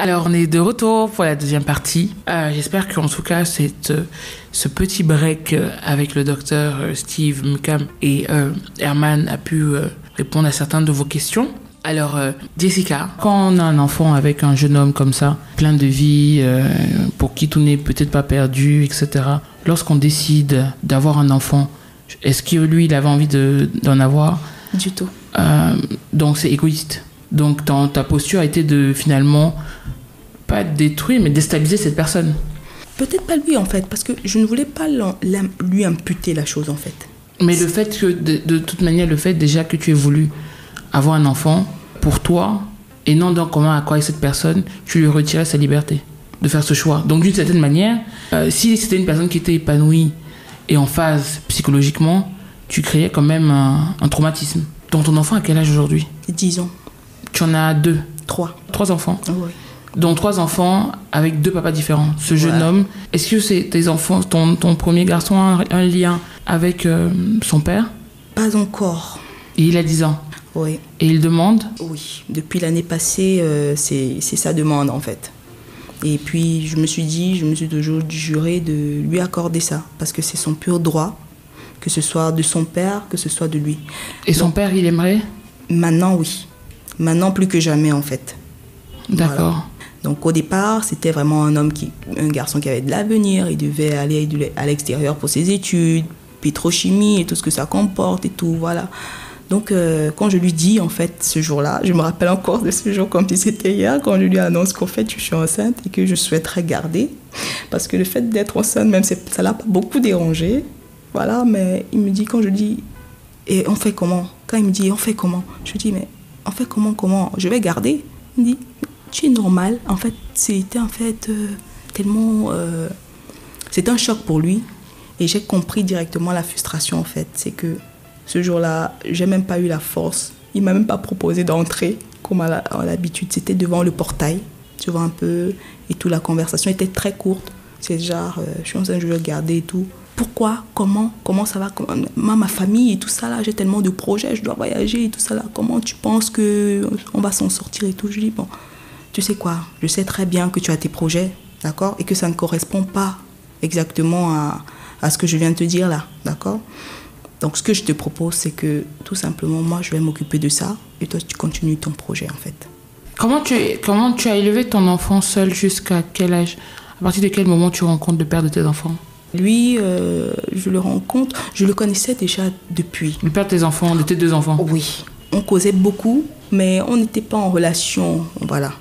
Alors, on est de retour pour la deuxième partie. J'espère qu'en tout cas, ce petit break avec le docteur Steve Mukam et Herman a pu répondre à certaines de vos questions. Alors, Jessica, quand on a un enfant avec un jeune homme comme ça, plein de vie, pour qui tout n'est peut-être pas perdu, etc., lorsqu'on décide d'avoir un enfant, est-ce que lui, il avait envie d'en avoir ? Du tout. Donc, c'est égoïste. Donc, ta posture a été de finalement, pas détruire, mais déstabiliser cette personne. Peut-être pas lui, en fait, parce que je ne voulais pas lui imputer la chose, en fait. Mais le fait que, de toute manière, le fait déjà que tu aies voulu avoir un enfant, pour toi, et non dans commun accord avec cette personne, tu lui retirais sa liberté de faire ce choix. Donc, d'une certaine manière, si c'était une personne qui était épanouie et en phase psychologiquement, tu créais quand même un traumatisme. Donc, ton enfant, à quel âge aujourd'hui ? 10 ans. Tu en as 2 ? 3. 3 enfants ? Oui. Donc 3 enfants avec 2 papas différents. Ce jeune homme, est-ce que c'est tes enfants, ton premier garçon a un lien avec son père ? Pas encore. Et il a 10 ans. Oui. Et il demande ? Oui. Depuis l'année passée, c'est sa demande, en fait. Et puis, je me suis toujours juré de lui accorder ça. Parce que c'est son pur droit, que ce soit de son père, que ce soit de lui. Et son père, il aimerait ? Maintenant, oui. Maintenant, plus que jamais, en fait. D'accord. Voilà. Donc, au départ, c'était vraiment un garçon qui avait de l'avenir. Il devait aller à l'extérieur pour ses études, pétrochimie et tout ce que ça comporte et tout, voilà. Donc, quand je lui dis, en fait, ce jour-là, je me rappelle encore de ce jour comme si c'était hier, quand je lui annonce qu'en fait, je suis enceinte et que je souhaiterais garder. Parce que le fait d'être enceinte, même, ça ne l'a pas beaucoup dérangé. Voilà, mais il me dit, quand je dis, et on fait comment ? Quand il me dit, on fait comment ? Je lui dis, mais on fait comment ? Je vais garder ? Il me dit, tu es normal. En fait, c'était tellement... c'était un choc pour lui. Et j'ai compris directement la frustration, en fait. C'est que ce jour-là, j'ai même pas eu la force. Il m'a même pas proposé d'entrer, comme à l'habitude. C'était devant le portail, tu vois un peu. Et tout, la conversation était très courte. C'est genre, je suis enceinte, je veux garder et tout. Pourquoi ? Comment ça va ? Ma famille et tout ça, là, j'ai tellement de projets, je dois voyager et tout ça, là. Comment tu penses qu'on va s'en sortir et tout ? Je dis, bon... Tu sais quoi, je sais très bien que tu as tes projets, d'accord ? Et que ça ne correspond pas exactement à ce que je viens de te dire là, d'accord ? Donc, ce que je te propose, c'est que tout simplement, moi, je vais m'occuper de ça et toi, tu continues ton projet, en fait. Comment tu as élevé ton enfant seul jusqu'à quel âge ? À partir de quel moment tu rencontres le père de tes enfants ? Lui, je le connaissais déjà depuis. Le père de tes enfants, de tes 2 enfants ? Oui. On causait beaucoup, mais on n'était pas en relation, voilà.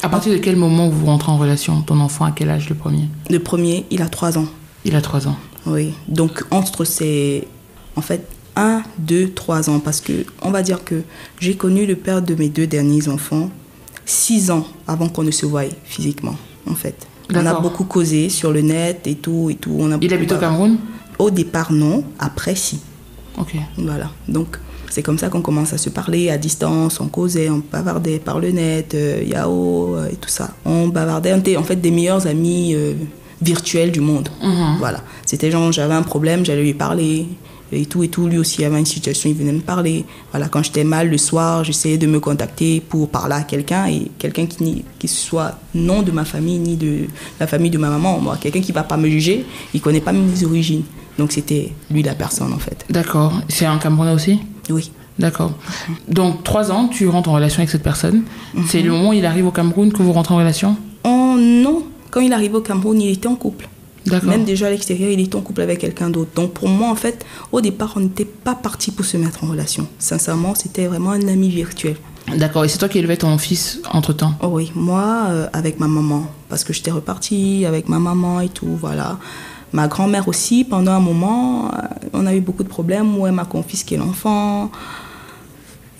À partir de quel moment vous rentrez en relation ? Ton enfant, à quel âge le premier ? Le premier, il a 3 ans. Il a 3 ans. Oui. Donc, entre ces... En fait, 1, 2, 3 ans. Parce que, on va dire que j'ai connu le père de mes 2 derniers enfants 6 ans avant qu'on ne se voie physiquement, en fait. D'accord. On a beaucoup causé sur le net et tout. Il habite au Cameroun ? Au départ, non. Après, si. Ok. Voilà. Donc... C'est comme ça qu'on commence à se parler à distance, on causait, on bavardait par le net, Yahoo et tout ça. On bavardait, on était en fait des meilleurs amis virtuels du monde. Voilà. C'était genre, j'avais un problème, j'allais lui parler et tout. Lui aussi avait une situation, il venait me parler. Voilà, quand j'étais mal le soir, j'essayais de me contacter pour parler à quelqu'un et quelqu'un qui soit non de ma famille ni de la famille de ma maman. Moi, quelqu'un qui ne va pas me juger, il ne connaît pas mes origines. Donc c'était lui la personne en fait. D'accord. C'est un Camerounais aussi ? Oui. D'accord. Donc 3 ans, tu rentres en relation avec cette personne. C'est le moment où il arrive au Cameroun que vous rentrez en relation ? Non. Quand il arrive au Cameroun, il était en couple. D'accord. Même déjà à l'extérieur, il était en couple avec quelqu'un d'autre. Donc pour moi, en fait, au départ, on n'était pas parti pour se mettre en relation. Sincèrement, c'était vraiment un ami virtuel. D'accord. Et c'est toi qui élevais ton fils entre-temps ? Oh oui, moi, avec ma maman. Parce que j'étais repartie avec ma maman et tout, voilà. Ma grand-mère aussi, pendant un moment, on a eu beaucoup de problèmes où elle m'a confisqué l'enfant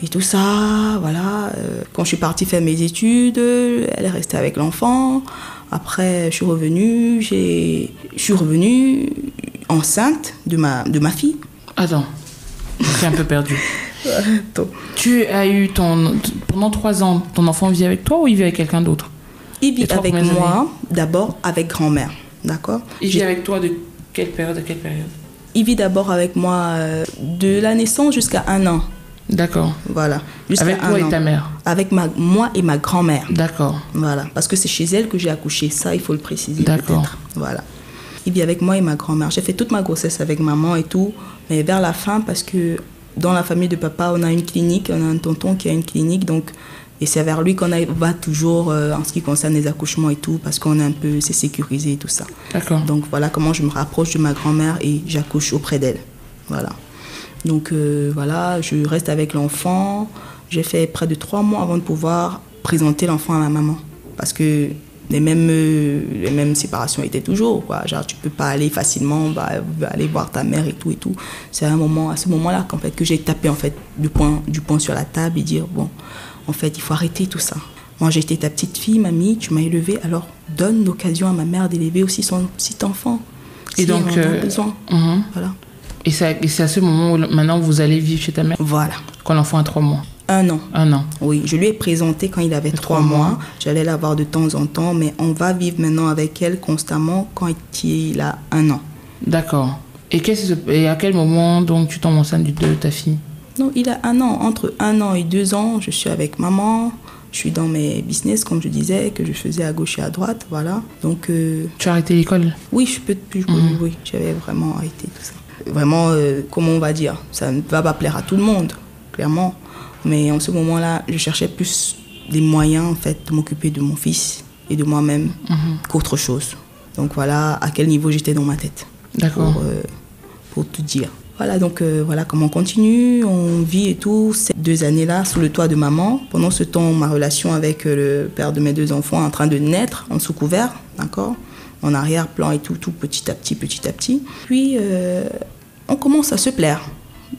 et tout ça, voilà. Quand je suis partie faire mes études, elle est restée avec l'enfant. Après, je suis revenue enceinte de ma fille. Attends, je suis un peu perdue. Tu as eu pendant 3 ans, ton enfant vit avec toi ou il vit avec quelqu'un d'autre ? Il vit avec moi, d'abord avec grand-mère. D'accord. Il vit avec toi de quelle période à quelle période ? Il vit d'abord avec moi de la naissance jusqu'à 1 an. D'accord. Voilà. Avec toi et ta mère? Avec moi et ma grand-mère. D'accord. Voilà. Parce que c'est chez elle que j'ai accouché. Ça, il faut le préciser. D'accord. Peut-être. Voilà. Il vit avec moi et ma grand-mère. J'ai fait toute ma grossesse avec maman et tout. Mais vers la fin, parce que dans la famille de papa, on a une clinique. On a un tonton qui a une clinique. Donc, et c'est vers lui qu'on va toujours en ce qui concerne les accouchements et tout. Parce qu'on est un peu... C'est sécurisé et tout ça. D'accord. Donc, voilà comment je me rapproche de ma grand-mère et j'accouche auprès d'elle. Voilà. Donc voilà, je reste avec l'enfant. J'ai fait près de 3 mois avant de pouvoir présenter l'enfant à ma maman. Parce que les mêmes séparations étaient toujours, quoi. Genre, tu peux pas aller facilement aller voir ta mère et tout et tout. C'est à ce moment-là qu'en fait, que j'ai tapé en fait, du poing sur la table et dire, bon, en fait, il faut arrêter tout ça. Moi, j'ai été ta petite fille, mamie, tu m'as élevée, alors donne l'occasion à ma mère d'élever aussi son petit enfant. Et donc, elle en a besoin. Voilà. Et c'est à ce moment où maintenant vous allez vivre chez ta mère? Voilà. Quand l'enfant a 3 mois? 1 an. 1 an. Oui, je lui ai présenté quand il avait 3 mois. J'allais la voir de temps en temps, mais on va vivre maintenant avec elle constamment quand il a 1 an. D'accord. Et à quel moment donc tu tombes enceinte de ta fille? Non, il a 1 an. Entre 1 an et 2 ans, je suis avec maman. Je suis dans mes business, comme je disais, que je faisais à gauche et à droite, voilà. Donc... Tu as arrêté l'école? Oui, oui, j'avais vraiment arrêté tout ça. Vraiment, comment on va dire, ça ne va pas plaire à tout le monde, clairement. Mais en ce moment-là, je cherchais plus des moyens, en fait, de m'occuper de mon fils et de moi-même qu'autre chose. Donc voilà à quel niveau j'étais dans ma tête. D'accord. Pour tout dire. Voilà, donc voilà comment on continue, on vit et tout. Ces 2 années-là, sous le toit de maman. Pendant ce temps, ma relation avec le père de mes 2 enfants est en train de naître en sous-couvert, d'accord ? En arrière-plan et tout petit à petit. Puis, on commence à se plaire.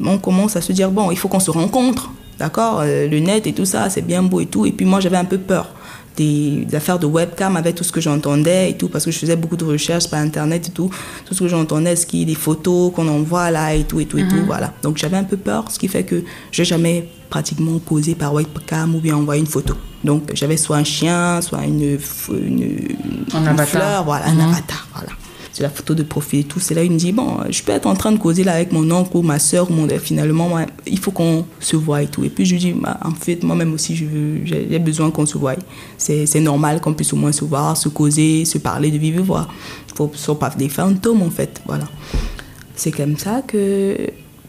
On commence à se dire, bon, il faut qu'on se rencontre, d'accord ? Le net et tout ça, c'est bien beau et tout. Et puis moi, j'avais un peu peur des affaires de webcam avec tout ce que j'entendais et tout, parce que je faisais beaucoup de recherches par Internet et tout. Tout ce que j'entendais, des photos qu'on envoie là et tout, voilà. Donc, j'avais un peu peur, ce qui fait que je n'ai jamais pratiquement causé par webcam ou bien envoyé une photo. Donc, j'avais soit un chien, soit une fleur, voilà, un avatar, voilà. C'est la photo de profil et tout. C'est là il me dit, bon, je peux être en train de causer là avec mon oncle ou ma soeur, finalement, moi, il faut qu'on se voie et tout. Et puis, je lui dis, en fait, moi-même aussi, j'ai besoin qu'on se voie. C'est normal qu'on puisse au moins se voir, se causer, se parler de vive voix. Il ne faut pas des fantômes, en fait, voilà. C'est comme ça que,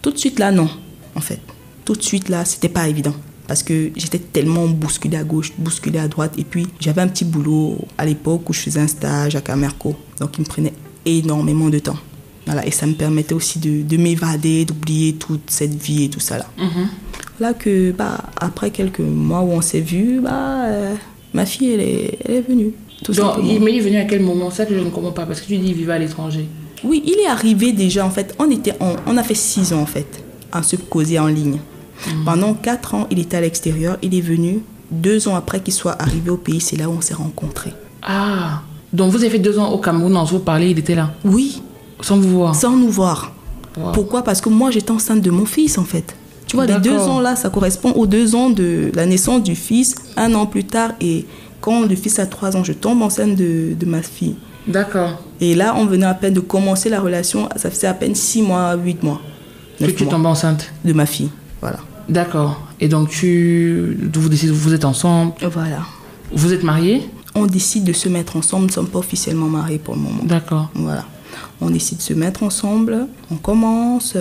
tout de suite là, non, en fait. Tout de suite là, c'était pas évident. Parce que j'étais tellement bousculée à gauche, bousculée à droite. Et puis, j'avais un petit boulot à l'époque où je faisais un stage à Camerco. Donc, il me prenait énormément de temps. Voilà, et ça me permettait aussi de m'évader, d'oublier toute cette vie et tout ça là. Là que, après quelques mois où on s'est vus, ma fille, elle est venue. Donc, mais il est venu à quel moment? Ça que je ne comprends pas, parce que tu dis qu'il vivait à l'étranger. Oui, il est arrivé déjà, en fait. On a fait 6 ans, en fait, à se causer en ligne. Pendant 4 ans, il était à l'extérieur. Il est venu 2 ans après qu'il soit arrivé au pays. C'est là où on s'est rencontrés. Ah, donc vous avez fait 2 ans au Cameroun, on se parlait, il était là? Oui. Sans vous voir? Sans nous voir. Wow. Pourquoi? Parce que moi, j'étais enceinte de mon fils, en fait. Tu vois, les 2 ans là, ça correspond aux 2 ans de la naissance du fils, 1 an plus tard. Et quand le fils a 3 ans, je tombe enceinte de ma fille. D'accord. Et là, on venait à peine de commencer la relation. Ça faisait à peine 6 mois, 8 mois. Que tu tombes enceinte? De ma fille, voilà. D'accord. Et donc, vous êtes ensemble? Voilà. Vous êtes mariés? On décide de se mettre ensemble. Nous ne sommes pas officiellement mariés pour le moment. D'accord. Voilà. On décide de se mettre ensemble. On commence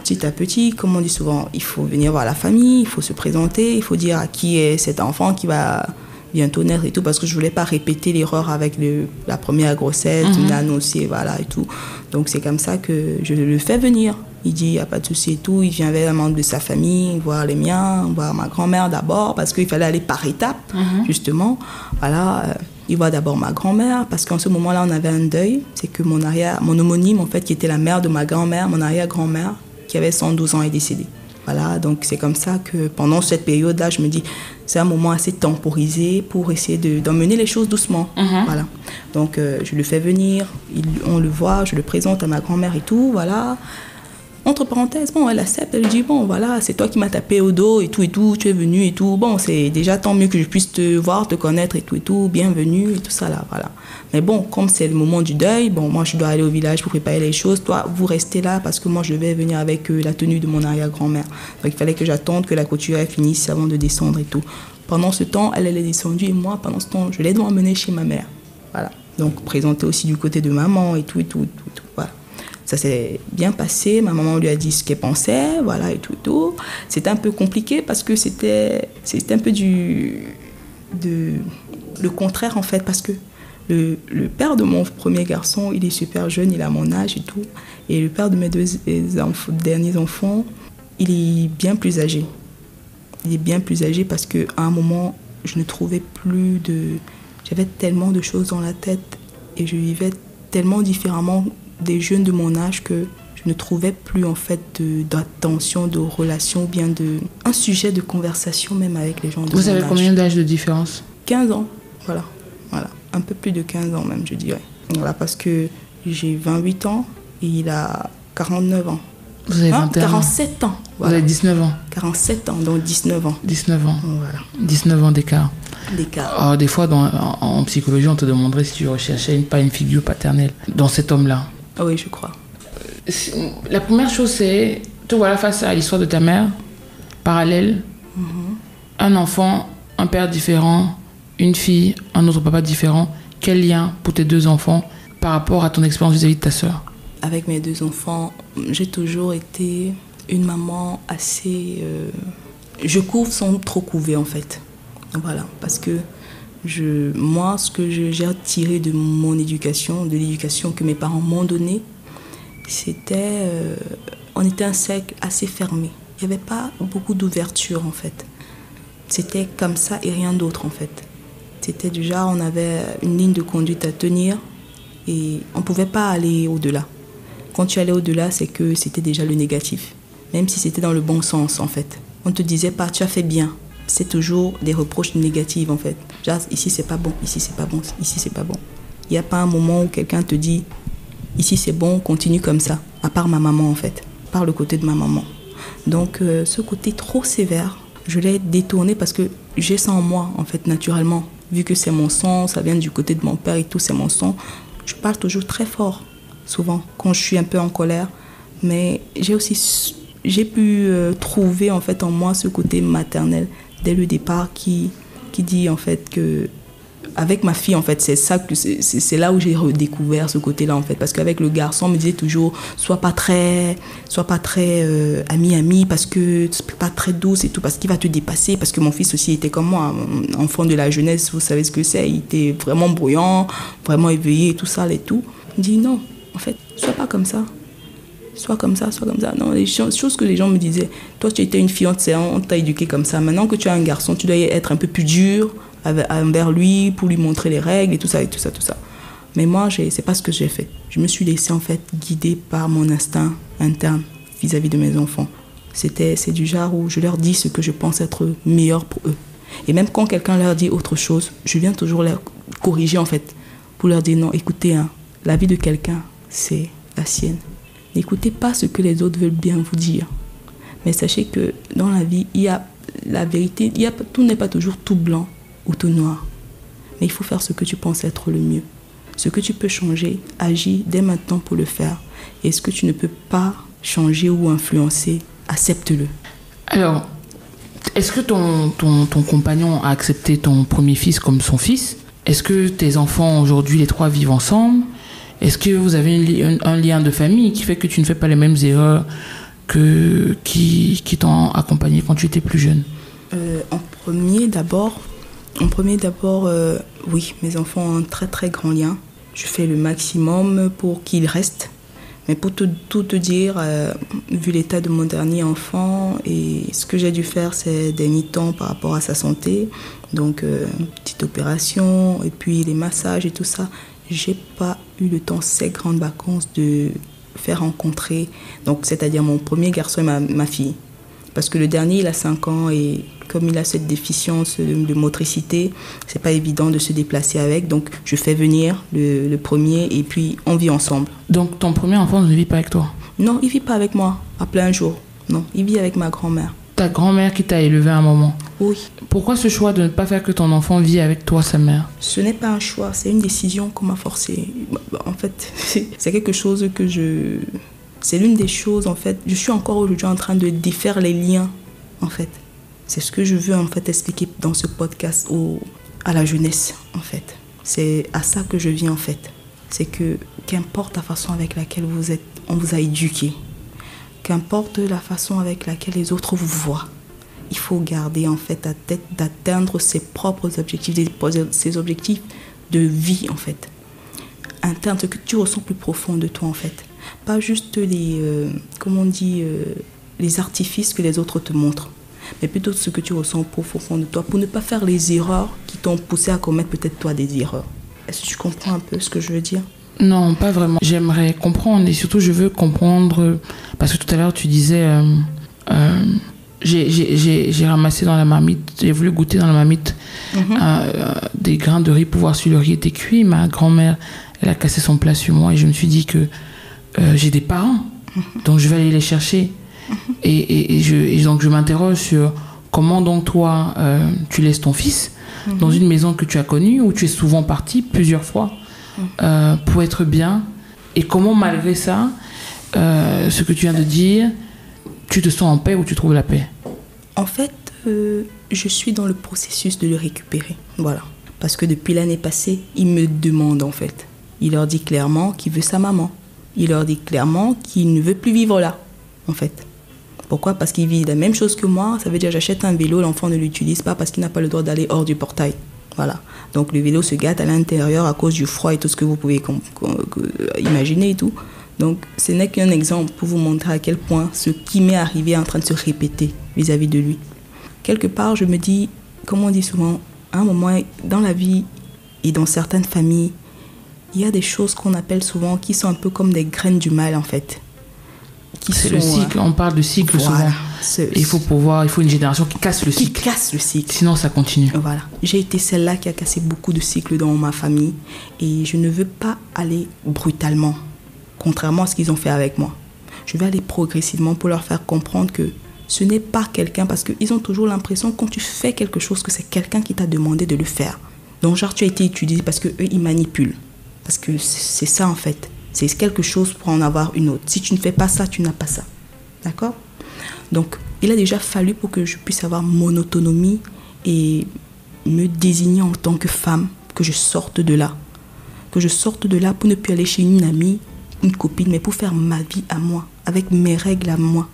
petit à petit. Comme on dit souvent, il faut venir voir la famille, il faut se présenter, il faut dire à qui est cet enfant qui va bientôt naître et tout, parce que je ne voulais pas répéter l'erreur avec la première grossesse, l'annoncer, voilà et tout. Donc c'est comme ça que je le fais venir. Il dit, il n'y a pas de souci et tout. Il vient avec un membre de sa famille, voir les miens, voir ma grand-mère d'abord, parce qu'il fallait aller par étapes, justement. Voilà, il voit d'abord ma grand-mère, parce qu'en ce moment-là, on avait un deuil. C'est que mon homonyme, en fait, qui était la mère de ma grand-mère, mon arrière-grand-mère, qui avait 112 ans, est décédée. Voilà, donc c'est comme ça que pendant cette période-là, je me dis, c'est un moment assez temporisé pour essayer d'emmener les choses doucement. Voilà. Donc je le fais venir, on le voit, je le présente à ma grand-mère et tout, voilà. entre parenthèses, bon, elle accepte, elle dit, bon, voilà, c'est toi qui m'as tapé au dos et tout, tu es venu et tout. Bon, c'est déjà tant mieux que je puisse te voir, te connaître et tout, bienvenue et tout ça là, voilà. Mais bon, comme c'est le moment du deuil, bon, moi, je dois aller au village pour préparer les choses. Toi, vous restez là parce que moi, je devais venir avec la tenue de mon arrière-grand-mère. Donc, il fallait que j'attende que la couture finisse avant de descendre et tout. Pendant ce temps, elle est descendue et moi, pendant ce temps, je l'ai donc emmenée chez ma mère. Voilà. Donc, présentée aussi du côté de maman et tout. Voilà. Ça s'est bien passé. Ma maman lui a dit ce qu'elle pensait, voilà, et tout. C'était un peu compliqué parce que c'était un peu le contraire, en fait, parce que le père de mon premier garçon, il est super jeune, il a mon âge et tout. Et le père de mes deux derniers enfants, il est bien plus âgé. Il est bien plus âgé parce qu'à un moment, je ne trouvais plus de... J'avais tellement de choses dans la tête et je vivais tellement différemment des jeunes de mon âge que je ne trouvais plus en fait d'attention, de relation, ou bien un sujet de conversation même avec les gens de mon âge. Vous avez combien d'âge de différence? 15 ans, voilà. Un peu plus de 15 ans même, je dirais. Voilà, parce que j'ai 28 ans et il a 49 ans. Vous avez 21 47 ans. Voilà. Vous avez 19 ans. 47 ans, donc 19 ans. 19 ans. Voilà. 19 ans d'écart. D'écart. Des fois, en psychologie, on te demanderait si tu recherchais pas une figure paternelle dans cet homme-là. Ah oui, je crois. La première chose, c'est te voilà face à l'histoire de ta mère, parallèle, un enfant, un père différent, une fille, un autre papa différent. Quel lien pour tes deux enfants par rapport à ton expérience vis-à-vis de ta sœur? Avec mes deux enfants, j'ai toujours été une maman assez... je couvre sans trop couver, en fait. Voilà, parce que moi, ce que j'ai retiré de mon éducation, de l'éducation que mes parents m'ont donnée, c'était... on était un cercle assez fermé. Il n'y avait pas beaucoup d'ouverture, en fait. C'était comme ça et rien d'autre, en fait. C'était du genre, on avait une ligne de conduite à tenir et on ne pouvait pas aller au-delà. Quand tu allais au-delà, c'est que c'était déjà le négatif. Même si c'était dans le bon sens, en fait. On ne te disait pas, tu as fait bien. C'est toujours des reproches négatifs, en fait. Genre, ici, c'est pas bon, ici, c'est pas bon, ici, c'est pas bon. Il n'y a pas un moment où quelqu'un te dit, ici, c'est bon, continue comme ça. À part ma maman, en fait. Par le côté de ma maman. Donc, ce côté trop sévère, je l'ai détourné parce que j'ai ça en moi, en fait, naturellement. Vu que c'est mon sang, ça vient du côté de mon père et tout, c'est mon sang. Je parle toujours très fort, souvent, quand je suis un peu en colère. Mais j'ai pu trouver, en fait, en moi ce côté maternel dès le départ qui dit, en fait, que avec ma fille, en fait, c'est là où j'ai redécouvert ce côté-là, en fait. Parce qu'avec le garçon, on me disait toujours, sois pas très ami, parce que c'est pas très douce et tout, parce qu'il va te dépasser. Parce que mon fils aussi était comme moi, un enfant de la jeunesse, vous savez ce que c'est. Il était vraiment bruyant, vraiment éveillé, tout ça et tout. Il me dit, non, en fait, sois pas comme ça. Sois comme ça. Non, les choses que les gens me disaient, toi, tu étais une fille, on t'a éduqué comme ça. Maintenant que tu as un garçon, tu dois être un peu plus dur envers lui pour lui montrer les règles et tout ça. Mais moi, c'est pas ce que j'ai fait. Je me suis laissée en fait guider par mon instinct interne vis-à-vis de mes enfants. C'est du genre où je leur dis ce que je pense être meilleur pour eux. Et même quand quelqu'un leur dit autre chose, je viens toujours leur corriger en fait pour leur dire non, écoutez, la vie de quelqu'un, c'est la sienne. N'écoutez pas ce que les autres veulent bien vous dire. Mais sachez que dans la vie, il y a la vérité, tout n'est pas toujours tout blanc ou tout noir. Mais il faut faire ce que tu penses être le mieux. Ce que tu peux changer, agis dès maintenant pour le faire. Et ce que tu ne peux pas changer ou influencer, accepte-le. Alors, est-ce que ton compagnon a accepté ton premier fils comme son fils? Est-ce que tes enfants, aujourd'hui, les trois vivent ensemble? Est-ce que vous avez un lien de famille qui fait que tu ne fais pas les mêmes erreurs qui t'ont accompagné quand tu étais plus jeune? En premier d'abord, oui, mes enfants ont un très très grand lien. Je fais le maximum pour qu'ils restent. Mais pour tout te dire, vu l'état de mon dernier enfant, et ce que j'ai dû faire, c'est des mi-temps par rapport à sa santé. Donc, une petite opération, et puis les massages et tout ça. J'ai pas eu le temps, ces grandes vacances, de faire rencontrer, donc, c'est-à-dire mon premier garçon et ma fille. Parce que le dernier, il a 5 ans et comme il a cette déficience de motricité, c'est pas évident de se déplacer avec. Donc, je fais venir le premier et puis on vit ensemble. Donc, ton premier enfant ne vit pas avec toi? Non, il vit pas avec moi à plein jour. Non, il vit avec ma grand-mère. Ta grand-mère qui t'a élevé à un moment. Oui. Pourquoi ce choix de ne pas faire que ton enfant vit avec toi, sa mère? Ce n'est pas un choix, c'est une décision qu'on m'a forcée. En fait, c'est quelque chose que je... C'est l'une des choses, en fait, je suis encore aujourd'hui en train de défaire les liens, en fait. C'est ce que je veux, en fait, expliquer dans ce podcast à la jeunesse, en fait. C'est à ça que je viens, en fait. C'est que, qu'importe la façon avec laquelle vous êtes, on vous a éduqué, qu'importe la façon avec laquelle les autres vous voient, il faut garder, en fait, à tête d'atteindre ses propres objectifs, ses objectifs de vie, en fait. Atteindre ce que tu ressens plus profond de toi, en fait. Pas juste les, les artifices que les autres te montrent, mais plutôt ce que tu ressens profond de toi pour ne pas faire les erreurs qui t'ont poussé à commettre peut-être toi des erreurs. Est-ce que tu comprends un peu ce que je veux dire? Non, pas vraiment. J'aimerais comprendre et surtout je veux comprendre parce que tout à l'heure tu disais j'ai ramassé dans la marmite, j'ai voulu goûter dans la marmite des grains de riz pour voir si le riz était cuit. Ma grand-mère, elle a cassé son plat sur moi et je me suis dit que j'ai des parents, donc je vais aller les chercher. Et donc je m'interroge sur comment donc toi tu laisses ton fils dans une maison que tu as connue où tu es souvent parti plusieurs fois pour être bien, et comment malgré ça ce que tu viens de dire, tu te sens en paix ou tu trouves la paix? En fait, je suis dans le processus de le récupérer, voilà. Parce que depuis l'année passée, il me demande en fait. Il leur dit clairement qu'il veut sa maman. Il leur dit clairement qu'il ne veut plus vivre là, en fait. Pourquoi? Parce qu'il vit la même chose que moi. Ça veut dire j'achète un vélo, l'enfant ne l'utilise pas parce qu'il n'a pas le droit d'aller hors du portail. Voilà. Donc le vélo se gâte à l'intérieur à cause du froid et tout ce que vous pouvez imaginer et tout. Donc ce n'est qu'un exemple pour vous montrer à quel point ce qui m'est arrivé est en train de se répéter vis-à-vis de lui. Quelque part, je me dis, comme on dit souvent, à un moment dans la vie et dans certaines familles, il y a des choses qu'on appelle souvent qui sont un peu comme des graines du mal en fait. C'est le cycle, on parle de cycle voilà, souvent. Il faut une génération qui casse le cycle. Qui casse le cycle. Sinon ça continue. Voilà. J'ai été celle-là qui a cassé beaucoup de cycles dans ma famille et je ne veux pas aller brutalement, contrairement à ce qu'ils ont fait avec moi. Je vais aller progressivement pour leur faire comprendre que ce n'est pas quelqu'un, parce qu'ils ont toujours l'impression quand tu fais quelque chose que c'est quelqu'un qui t'a demandé de le faire. Donc genre tu as été étudié parce qu'eux ils manipulent. Parce que c'est ça en fait. C'est quelque chose pour en avoir une autre. Si tu ne fais pas ça, tu n'as pas ça. D'accord? Donc, il a déjà fallu pour que je puisse avoir mon autonomie et me désigner en tant que femme, que je sorte de là. Que je sorte de là pour ne plus aller chez une amie, une copine, mais pour faire ma vie à moi, avec mes règles à moi.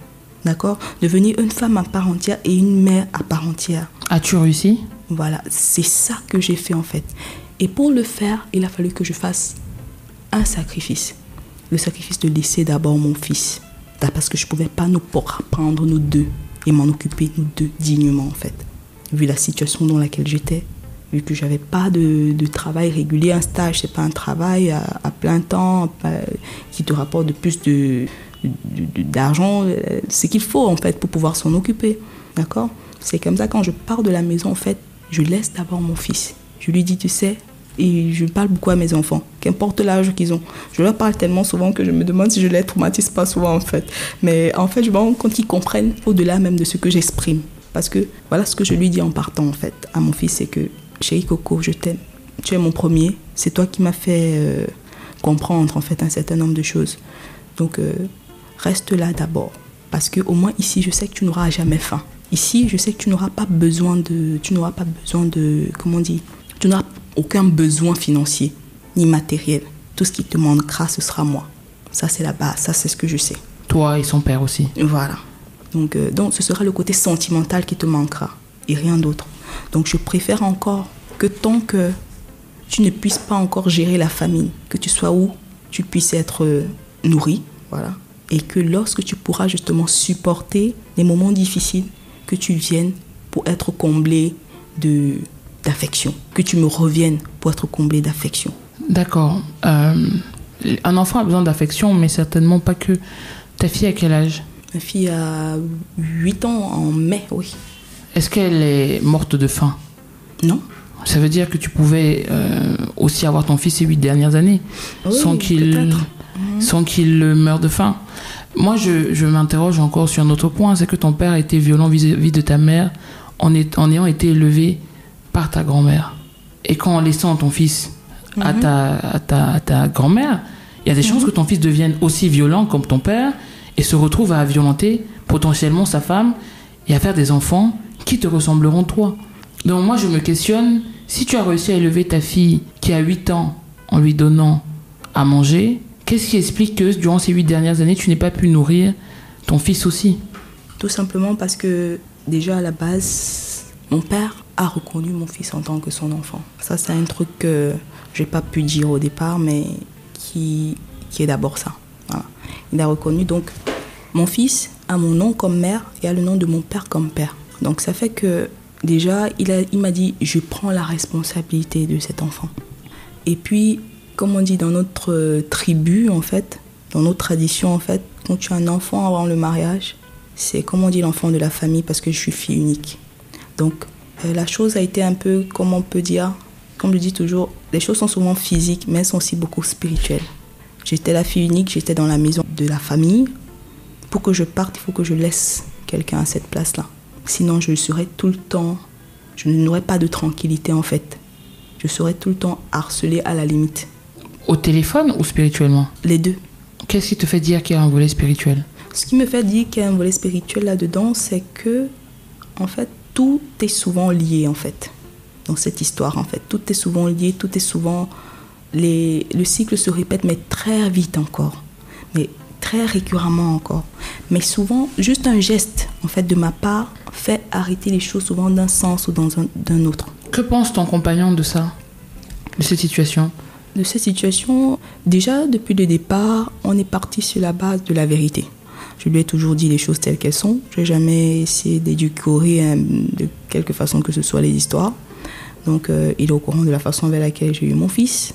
D'accord? Devenir une femme à part entière et une mère à part entière. As-tu réussi? Voilà, c'est ça que j'ai fait en fait. Et pour le faire, il a fallu que je fasse un sacrifice. Le sacrifice de laisser d'abord mon fils. Parce que je ne pouvais pas nous prendre nous deux et m'en occuper nous deux dignement en fait. Vu la situation dans laquelle j'étais, vu que je n'avais pas de travail régulier, un stage, ce n'est pas un travail à plein temps qui te rapporte de plus d'argent, ce qu'il faut en fait pour pouvoir s'en occuper. D'accord? C'est comme ça, quand je pars de la maison, en fait, je laisse d'abord mon fils. Je lui dis, tu sais, et je parle beaucoup à mes enfants, qu'importe l'âge qu'ils ont. Je leur parle tellement souvent que je me demande si je les traumatise pas souvent en fait. Mais en fait, je me rends compte qu'ils comprennent au-delà même de ce que j'exprime. Parce que voilà ce que je lui dis en partant en fait à mon fils, c'est que chéri Coco, je t'aime. Tu es mon premier. C'est toi qui m'as fait comprendre en fait un certain nombre de choses. Donc reste là d'abord. Parce qu'au moins ici, je sais que tu n'auras jamais faim. Ici, je sais que tu n'auras pas besoin de... Comment on dit? Tu n'auras aucun besoin financier ni matériel. Tout ce qui te manquera, ce sera moi. Ça, c'est la base. Ça, c'est ce que je sais. Toi et son père aussi. Voilà. Donc, ce sera le côté sentimental qui te manquera et rien d'autre. Donc, je préfère encore que tant que tu ne puisses pas encore gérer la famine, que tu sois où tu puisses être nourri, voilà. Et que lorsque tu pourras justement supporter les moments difficiles, que tu viennes pour être comblé d'affection, que tu me reviennes pour être comblé d'affection. D'accord. Un enfant a besoin d'affection, mais certainement pas que. Ta fille a quel âge? Ma fille a 8 ans en mai, oui. Est-ce qu'elle est morte de faim? Non. Ça veut dire que tu pouvais aussi avoir ton fils ces 8 dernières années, oui, sans qu'il meure de faim. Moi, je m'interroge encore sur un autre point, c'est que ton père était violent vis-à-vis de ta mère en ayant été élevé par ta grand-mère. Et qu'en laissant ton fils à ta grand-mère, il y a des chances que ton fils devienne aussi violent comme ton père et se retrouve à violenter potentiellement sa femme et à faire des enfants qui te ressembleront toi. Donc moi, je me questionne, si tu as réussi à élever ta fille qui a 8 ans en lui donnant à manger, qu'est-ce qui explique que durant ces 8 dernières années, tu n'aies pas pu nourrir ton fils aussi? Tout simplement parce que déjà à la base, mon père a reconnu mon fils en tant que son enfant. Ça, c'est un truc que je n'ai pas pu dire au départ, mais qui est d'abord ça. Voilà. Il a reconnu donc mon fils a mon nom comme mère et a le nom de mon père comme père. Donc ça fait que déjà, il m'a dit, je prends la responsabilité de cet enfant. Et puis, comme on dit dans notre tribu, en fait, dans notre tradition, en fait, quand tu as un enfant avant le mariage, c'est comme on dit l'enfant de la famille parce que je suis fille unique. Donc, la chose a été un peu, comme on peut dire, comme je dis toujours, les choses sont souvent physiques, mais elles sont aussi beaucoup spirituelles. J'étais la fille unique, j'étais dans la maison de la famille. Pour que je parte, il faut que je laisse quelqu'un à cette place-là. Sinon, je serais tout le temps, je n'aurais pas de tranquillité en fait. Je serais tout le temps harcelée à la limite. Au téléphone ou spirituellement? Les deux. Qu'est-ce qui te fait dire qu'il y a un volet spirituel? Ce qui me fait dire qu'il y a un volet spirituel là-dedans, c'est que, en fait, tout est souvent lié en fait. Dans cette histoire, en fait, tout est souvent lié, tout est souvent... Le cycle se répète, mais très vite encore. Mais très récurremment encore. Mais souvent, juste un geste, en fait, de ma part, fait arrêter les choses souvent d'un sens ou d'un autre. Que pense ton compagnon de ça? De cette situation? De cette situation, déjà, depuis le départ, on est parti sur la base de la vérité. Je lui ai toujours dit les choses telles qu'elles sont. Je n'ai jamais essayé d'édulcorer de quelque façon que ce soit les histoires. Donc, il est au courant de la façon avec laquelle j'ai eu mon fils,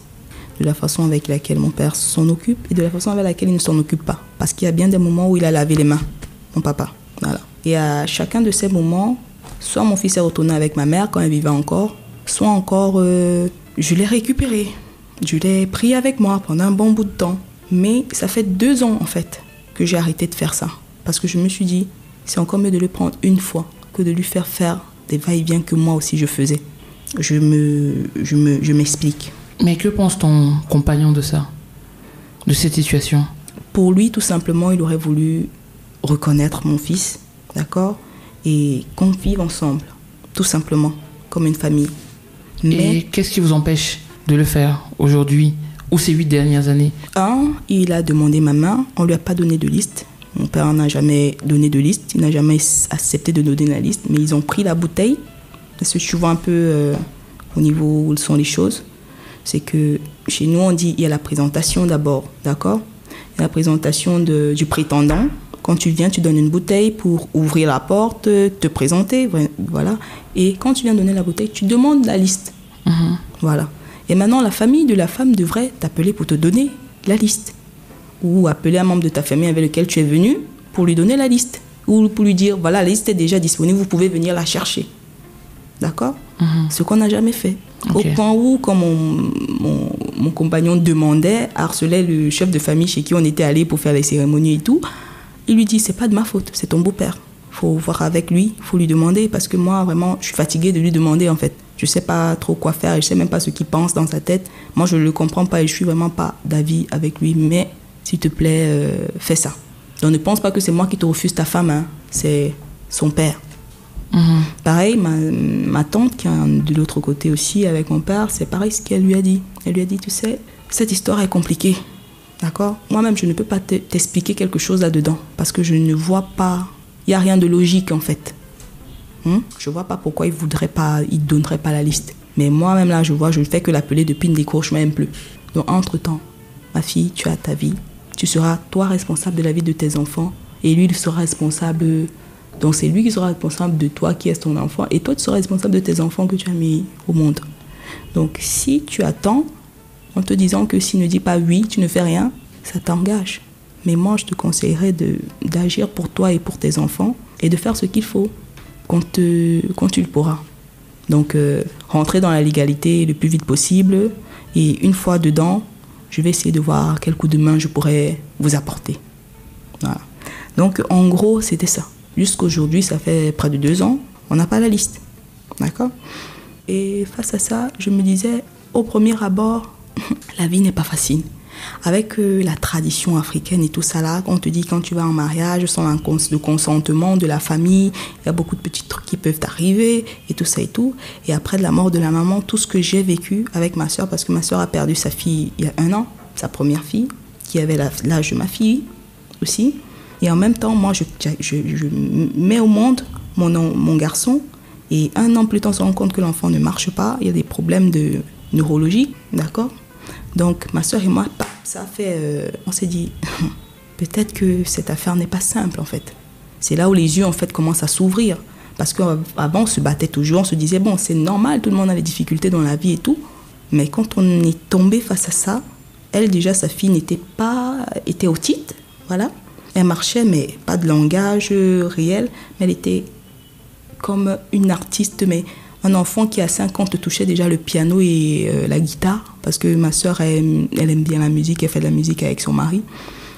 de la façon avec laquelle mon père s'en occupe et de la façon avec laquelle il ne s'en occupe pas. Parce qu'il y a bien des moments où il a lavé les mains, mon papa. Voilà. Et à chacun de ces moments, soit mon fils est retourné avec ma mère quand elle vivait encore, soit encore, je l'ai récupéré. Je l'ai pris avec moi pendant un bon bout de temps. Mais ça fait 2 ans, en fait, que j'ai arrêté de faire ça. Parce que je me suis dit, c'est encore mieux de le prendre une fois que de lui faire des va-et-vient que moi aussi je faisais. Je m'explique. Mais que pense ton compagnon de ça? De cette situation? Pour lui, tout simplement, il aurait voulu reconnaître mon fils, d'accord? Et qu'on vive ensemble, tout simplement, comme une famille. Et qu'est-ce qui vous empêche de le faire aujourd'hui ou ces 8 dernières années? Il a demandé ma main, on ne lui a pas donné de liste. Mon père n'a jamais donné de liste, il n'a jamais accepté de donner la liste, mais ils ont pris la bouteille. Parce que tu vois un peu au niveau où sont les choses. C'est que chez nous, on dit il y a la présentation d'abord, d'accord? Il y a la présentation du prétendant. Quand tu viens, tu donnes une bouteille pour ouvrir la porte, te présenter, voilà. Et quand tu viens donner la bouteille, tu demandes la liste. Voilà. Et maintenant, la famille de la femme devrait t'appeler pour te donner la liste. Ou appeler un membre de ta famille avec lequel tu es venu pour lui donner la liste. Ou pour lui dire, voilà, la liste est déjà disponible, vous pouvez venir la chercher. D'accord? Ce qu'on n'a jamais fait. Okay. Au point où, quand mon compagnon demandait, harcelait le chef de famille chez qui on était allé pour faire les cérémonies et tout, il lui dit, c'est pas de ma faute, c'est ton beau-père. Il faut voir avec lui, il faut lui demander, parce que moi, vraiment, je suis fatiguée de lui demander, en fait. Je sais pas trop quoi faire, je sais même pas ce qu'il pense dans sa tête. Moi, je le comprends pas et je suis vraiment pas d'avis avec lui, mais s'il te plaît, fais ça. Donc, ne pense pas que c'est moi qui te refuse ta femme, hein. C'est son père. Pareil, ma tante qui est de l'autre côté aussi avec mon père, c'est pareil ce qu'elle lui a dit. Elle lui a dit, tu sais, cette histoire est compliquée, d'accord? Moi-même, je ne peux pas t'expliquer quelque chose là-dedans parce que je ne vois pas, il n'y a rien de logique en fait. Je ne vois pas pourquoi il ne donnerait pas la liste. Mais moi-même là, je ne fais que l'appeler depuis, il ne décroche même plus. Donc entre-temps, ma fille, tu as ta vie. Tu seras toi responsable de la vie de tes enfants et lui, il sera responsable... Donc c'est lui qui sera responsable de toi qui es ton enfant et toi tu seras responsable de tes enfants que tu as mis au monde. Donc si tu attends en te disant que s'il ne dit pas oui, tu ne fais rien, ça t'engage. Mais moi je te conseillerais d'agir pour toi et pour tes enfants et de faire ce qu'il faut quand tu le pourras. Donc rentrer dans la légalité le plus vite possible et une fois dedans, je vais essayer de voir quel coup de main je pourrais vous apporter. Voilà. Donc, en gros, c'était ça. Jusqu'aujourd'hui, ça fait près de 2 ans, on n'a pas la liste. D'accord ? Et face à ça, je me disais, au premier abord, la vie n'est pas facile. Avec la tradition africaine et tout ça là, on te dit quand tu vas en mariage, sans le consentement de la famille, il y a beaucoup de petits trucs qui peuvent t'arriver et tout ça et tout. Et après de la mort de la maman, tout ce que j'ai vécu avec ma soeur, parce que ma soeur a perdu sa fille il y a 1 an, sa première fille, qui avait l'âge de ma fille aussi. Et en même temps, moi, je mets au monde mon garçon. Et 1 an plus tard, on se rend compte que l'enfant ne marche pas. Il y a des problèmes de neurologie, d'accord ? Donc, ma soeur et moi, ça fait... on s'est dit, peut-être que cette affaire n'est pas simple, en fait. C'est là où les yeux, en fait, commencent à s'ouvrir. Parce qu'avant, on se battait toujours, on se disait, bon, c'est normal, tout le monde a des difficultés dans la vie et tout. Mais quand on est tombé face à ça, elle, déjà, sa fille était autiste, voilà. Elle marchait, mais pas de langage réel. Mais elle était comme une artiste, mais un enfant qui à 5 ans te touchait déjà le piano et la guitare, parce que ma soeur, elle aime bien la musique, elle fait de la musique avec son mari.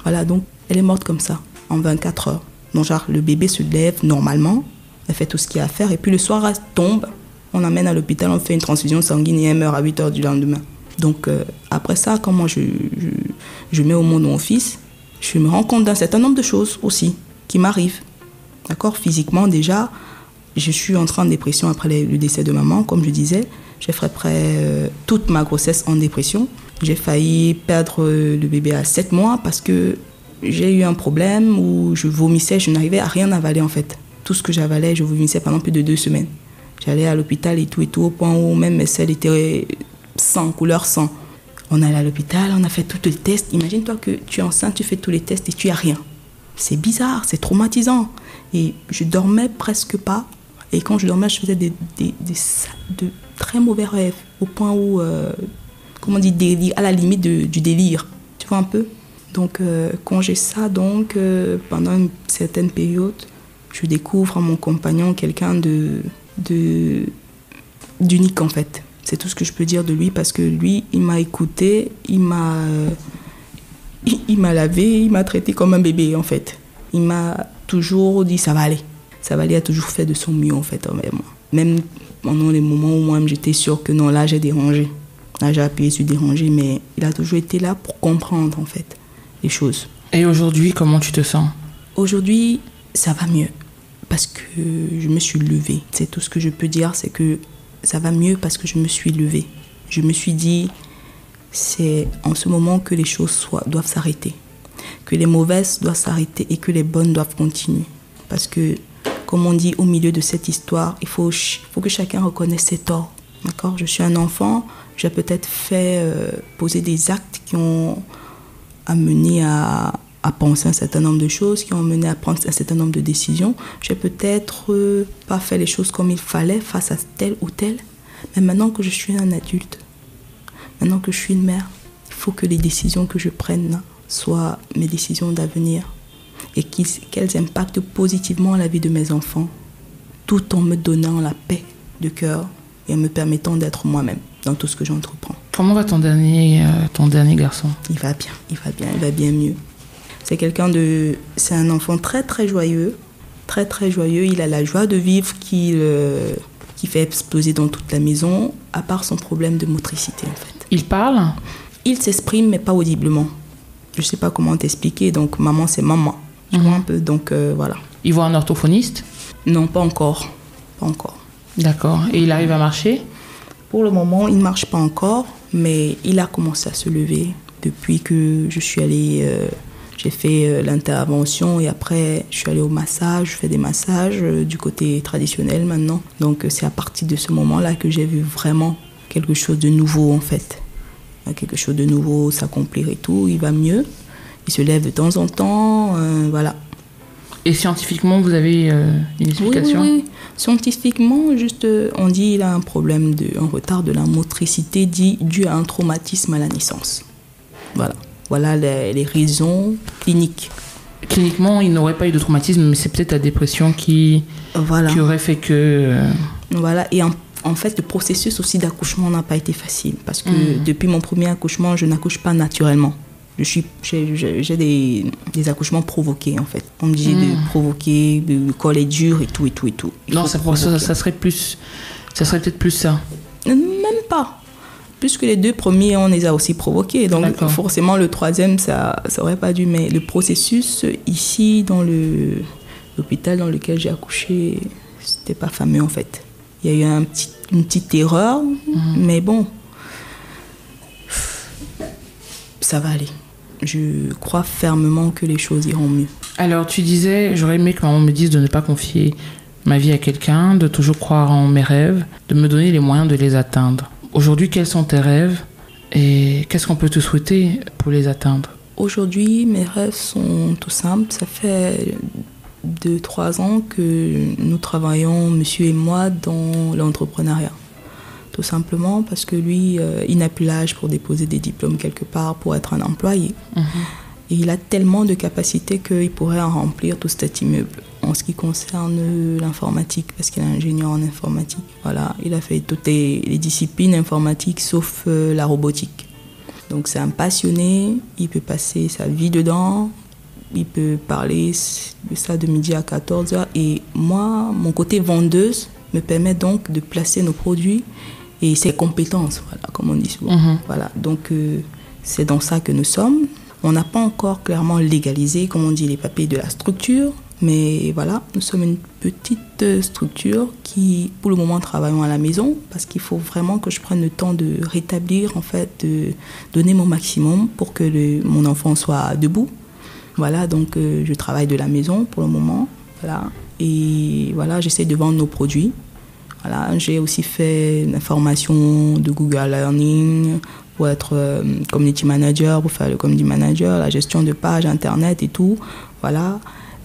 Voilà, donc elle est morte comme ça, en 24 heures. Donc genre, le bébé se lève normalement, elle fait tout ce qu'il y a à faire, et puis le soir, elle tombe, on l'emmène à l'hôpital, on fait une transfusion sanguine et elle meurt à 8 heures du lendemain. Donc après ça, quand moi je mets au monde mon fils, je me rends compte d'un certain nombre de choses aussi qui m'arrivent. D'accord ? Physiquement déjà, je suis entrée en dépression après le décès de maman, comme je disais. J'ai fait toute ma grossesse en dépression. J'ai failli perdre le bébé à 7 mois parce que j'ai eu un problème où je vomissais, je n'arrivais à rien avaler en fait. Tout ce que j'avalais, je vomissais pendant plus de 2 semaines. J'allais à l'hôpital et tout, au point où même mes selles étaient sang, couleur sang. On allait à l'hôpital, on a fait tous les tests. Imagine-toi que tu es enceinte, tu fais tous les tests et tu n'as rien. C'est bizarre, c'est traumatisant. Et je dormais presque pas. Et quand je dormais, je faisais de très mauvais rêves, au point où, comment on dit, délire, à la limite du délire, tu vois un peu. Donc, quand j'ai ça, pendant une certaine période, je découvre en mon compagnon quelqu'un d'unique en fait. C'est tout ce que je peux dire de lui, parce que lui, il m'a écouté, il m'a lavé, il m'a traité comme un bébé en fait. Il m'a toujours dit ça va aller. Ça va aller, il a toujours fait de son mieux en fait envers moi. Même pendant les moments où moi j'étais sûre que non, là j'ai dérangé. Là j'ai appuyé sur déranger, mais il a toujours été là pour comprendre en fait les choses. Et aujourd'hui, comment tu te sens ? Aujourd'hui, ça va mieux parce que je me suis levée. C'est tout ce que je peux dire, c'est que ça va mieux parce que je me suis levée. Je me suis dit, c'est en ce moment que les choses doivent s'arrêter. Que les mauvaises doivent s'arrêter et que les bonnes doivent continuer. Parce que, comme on dit, au milieu de cette histoire, il faut que chacun reconnaisse ses torts. D'accord ? Je suis un enfant, j'ai peut-être poser des actes qui ont amené à penser un certain nombre de choses, qui ont mené à prendre un certain nombre de décisions. J'ai peut-être pas fait les choses comme il fallait face à tel ou tel. Mais maintenant que je suis un adulte, maintenant que je suis une mère, il faut que les décisions que je prenne soient mes décisions d'avenir et qu'elles impactent positivement la vie de mes enfants, tout en me donnant la paix de cœur et en me permettant d'être moi-même dans tout ce que j'entreprends. Comment va ton dernier garçon ? Il va bien mieux. C'est un enfant très très joyeux, très très joyeux. Il a la joie de vivre qui fait exploser dans toute la maison, à part son problème de motricité en fait. Il parle ? Il s'exprime mais pas audiblement. Je sais pas comment t'expliquer, donc maman c'est maman. Tu vois un peu, donc voilà. Il voit un orthophoniste ? Non, pas encore. D'accord. Et il arrive à marcher ? Pour le moment, il ne marche pas encore, mais il a commencé à se lever depuis que je suis allée... j'ai fait l'intervention et après, je suis allée au massage. Je fais des massages du côté traditionnel maintenant. Donc, c'est à partir de ce moment-là que j'ai vu vraiment quelque chose de nouveau, en fait. Quelque chose de nouveau s'accomplir et tout. Il va mieux. Il se lève de temps en temps. Voilà. Et scientifiquement, vous avez une explication ? Oui. Scientifiquement, juste, on dit qu'il a un problème, un retard de la motricité dû à un traumatisme à la naissance. Voilà les raisons cliniques. Cliniquement, il n'aurait pas eu de traumatisme, mais c'est peut-être la dépression qui aurait fait que... Voilà, et en fait, le processus aussi d'accouchement n'a pas été facile. Parce que depuis mon premier accouchement, je n'accouche pas naturellement. J'ai des accouchements provoqués, en fait. On me dit de provoquer, le col est dur et tout. Non, ça serait peut-être plus ça. Même pas. Puisque les 2 premiers, on les a aussi provoqués. Donc, forcément, le 3e, ça aurait pas dû. Mais le processus, ici, dans l'hôpital dans lequel j'ai accouché, c'était pas fameux, en fait. Il y a eu une petite erreur, mais bon, ça va aller. Je crois fermement que les choses iront mieux. Alors, tu disais, j'aurais aimé que maman me dise de ne pas confier ma vie à quelqu'un, de toujours croire en mes rêves, de me donner les moyens de les atteindre. Aujourd'hui, quels sont tes rêves et qu'est-ce qu'on peut te souhaiter pour les atteindre? Aujourd'hui, mes rêves sont tout simples. Ça fait 2-3 ans que nous travaillons, monsieur et moi, dans l'entrepreneuriat. Tout simplement parce que lui, il n'a plus l'âge pour déposer des diplômes quelque part, pour être un employé. Et il a tellement de capacités qu'il pourrait en remplir tout cet immeuble. En ce qui concerne l'informatique, parce qu'il est ingénieur en informatique. Voilà, il a fait toutes les disciplines informatiques sauf la robotique. Donc c'est un passionné, il peut passer sa vie dedans, il peut parler de ça de midi à 14h. Et moi, mon côté vendeuse me permet donc de placer nos produits et ses compétences, voilà, comme on dit souvent. Voilà, donc c'est dans ça que nous sommes. On n'a pas encore clairement légalisé, comme on dit, les papiers de la structure. Mais voilà, nous sommes une petite structure qui, pour le moment, travaillons à la maison parce qu'il faut vraiment que je prenne le temps de rétablir, en fait, de donner mon maximum pour que mon enfant soit debout. Voilà, donc je travaille de la maison pour le moment. Voilà, et voilà, j'essaie de vendre nos produits. Voilà, j'ai aussi fait une formation de Google Learning pour être community manager, pour faire le community manager, la gestion de pages internet et tout. Voilà.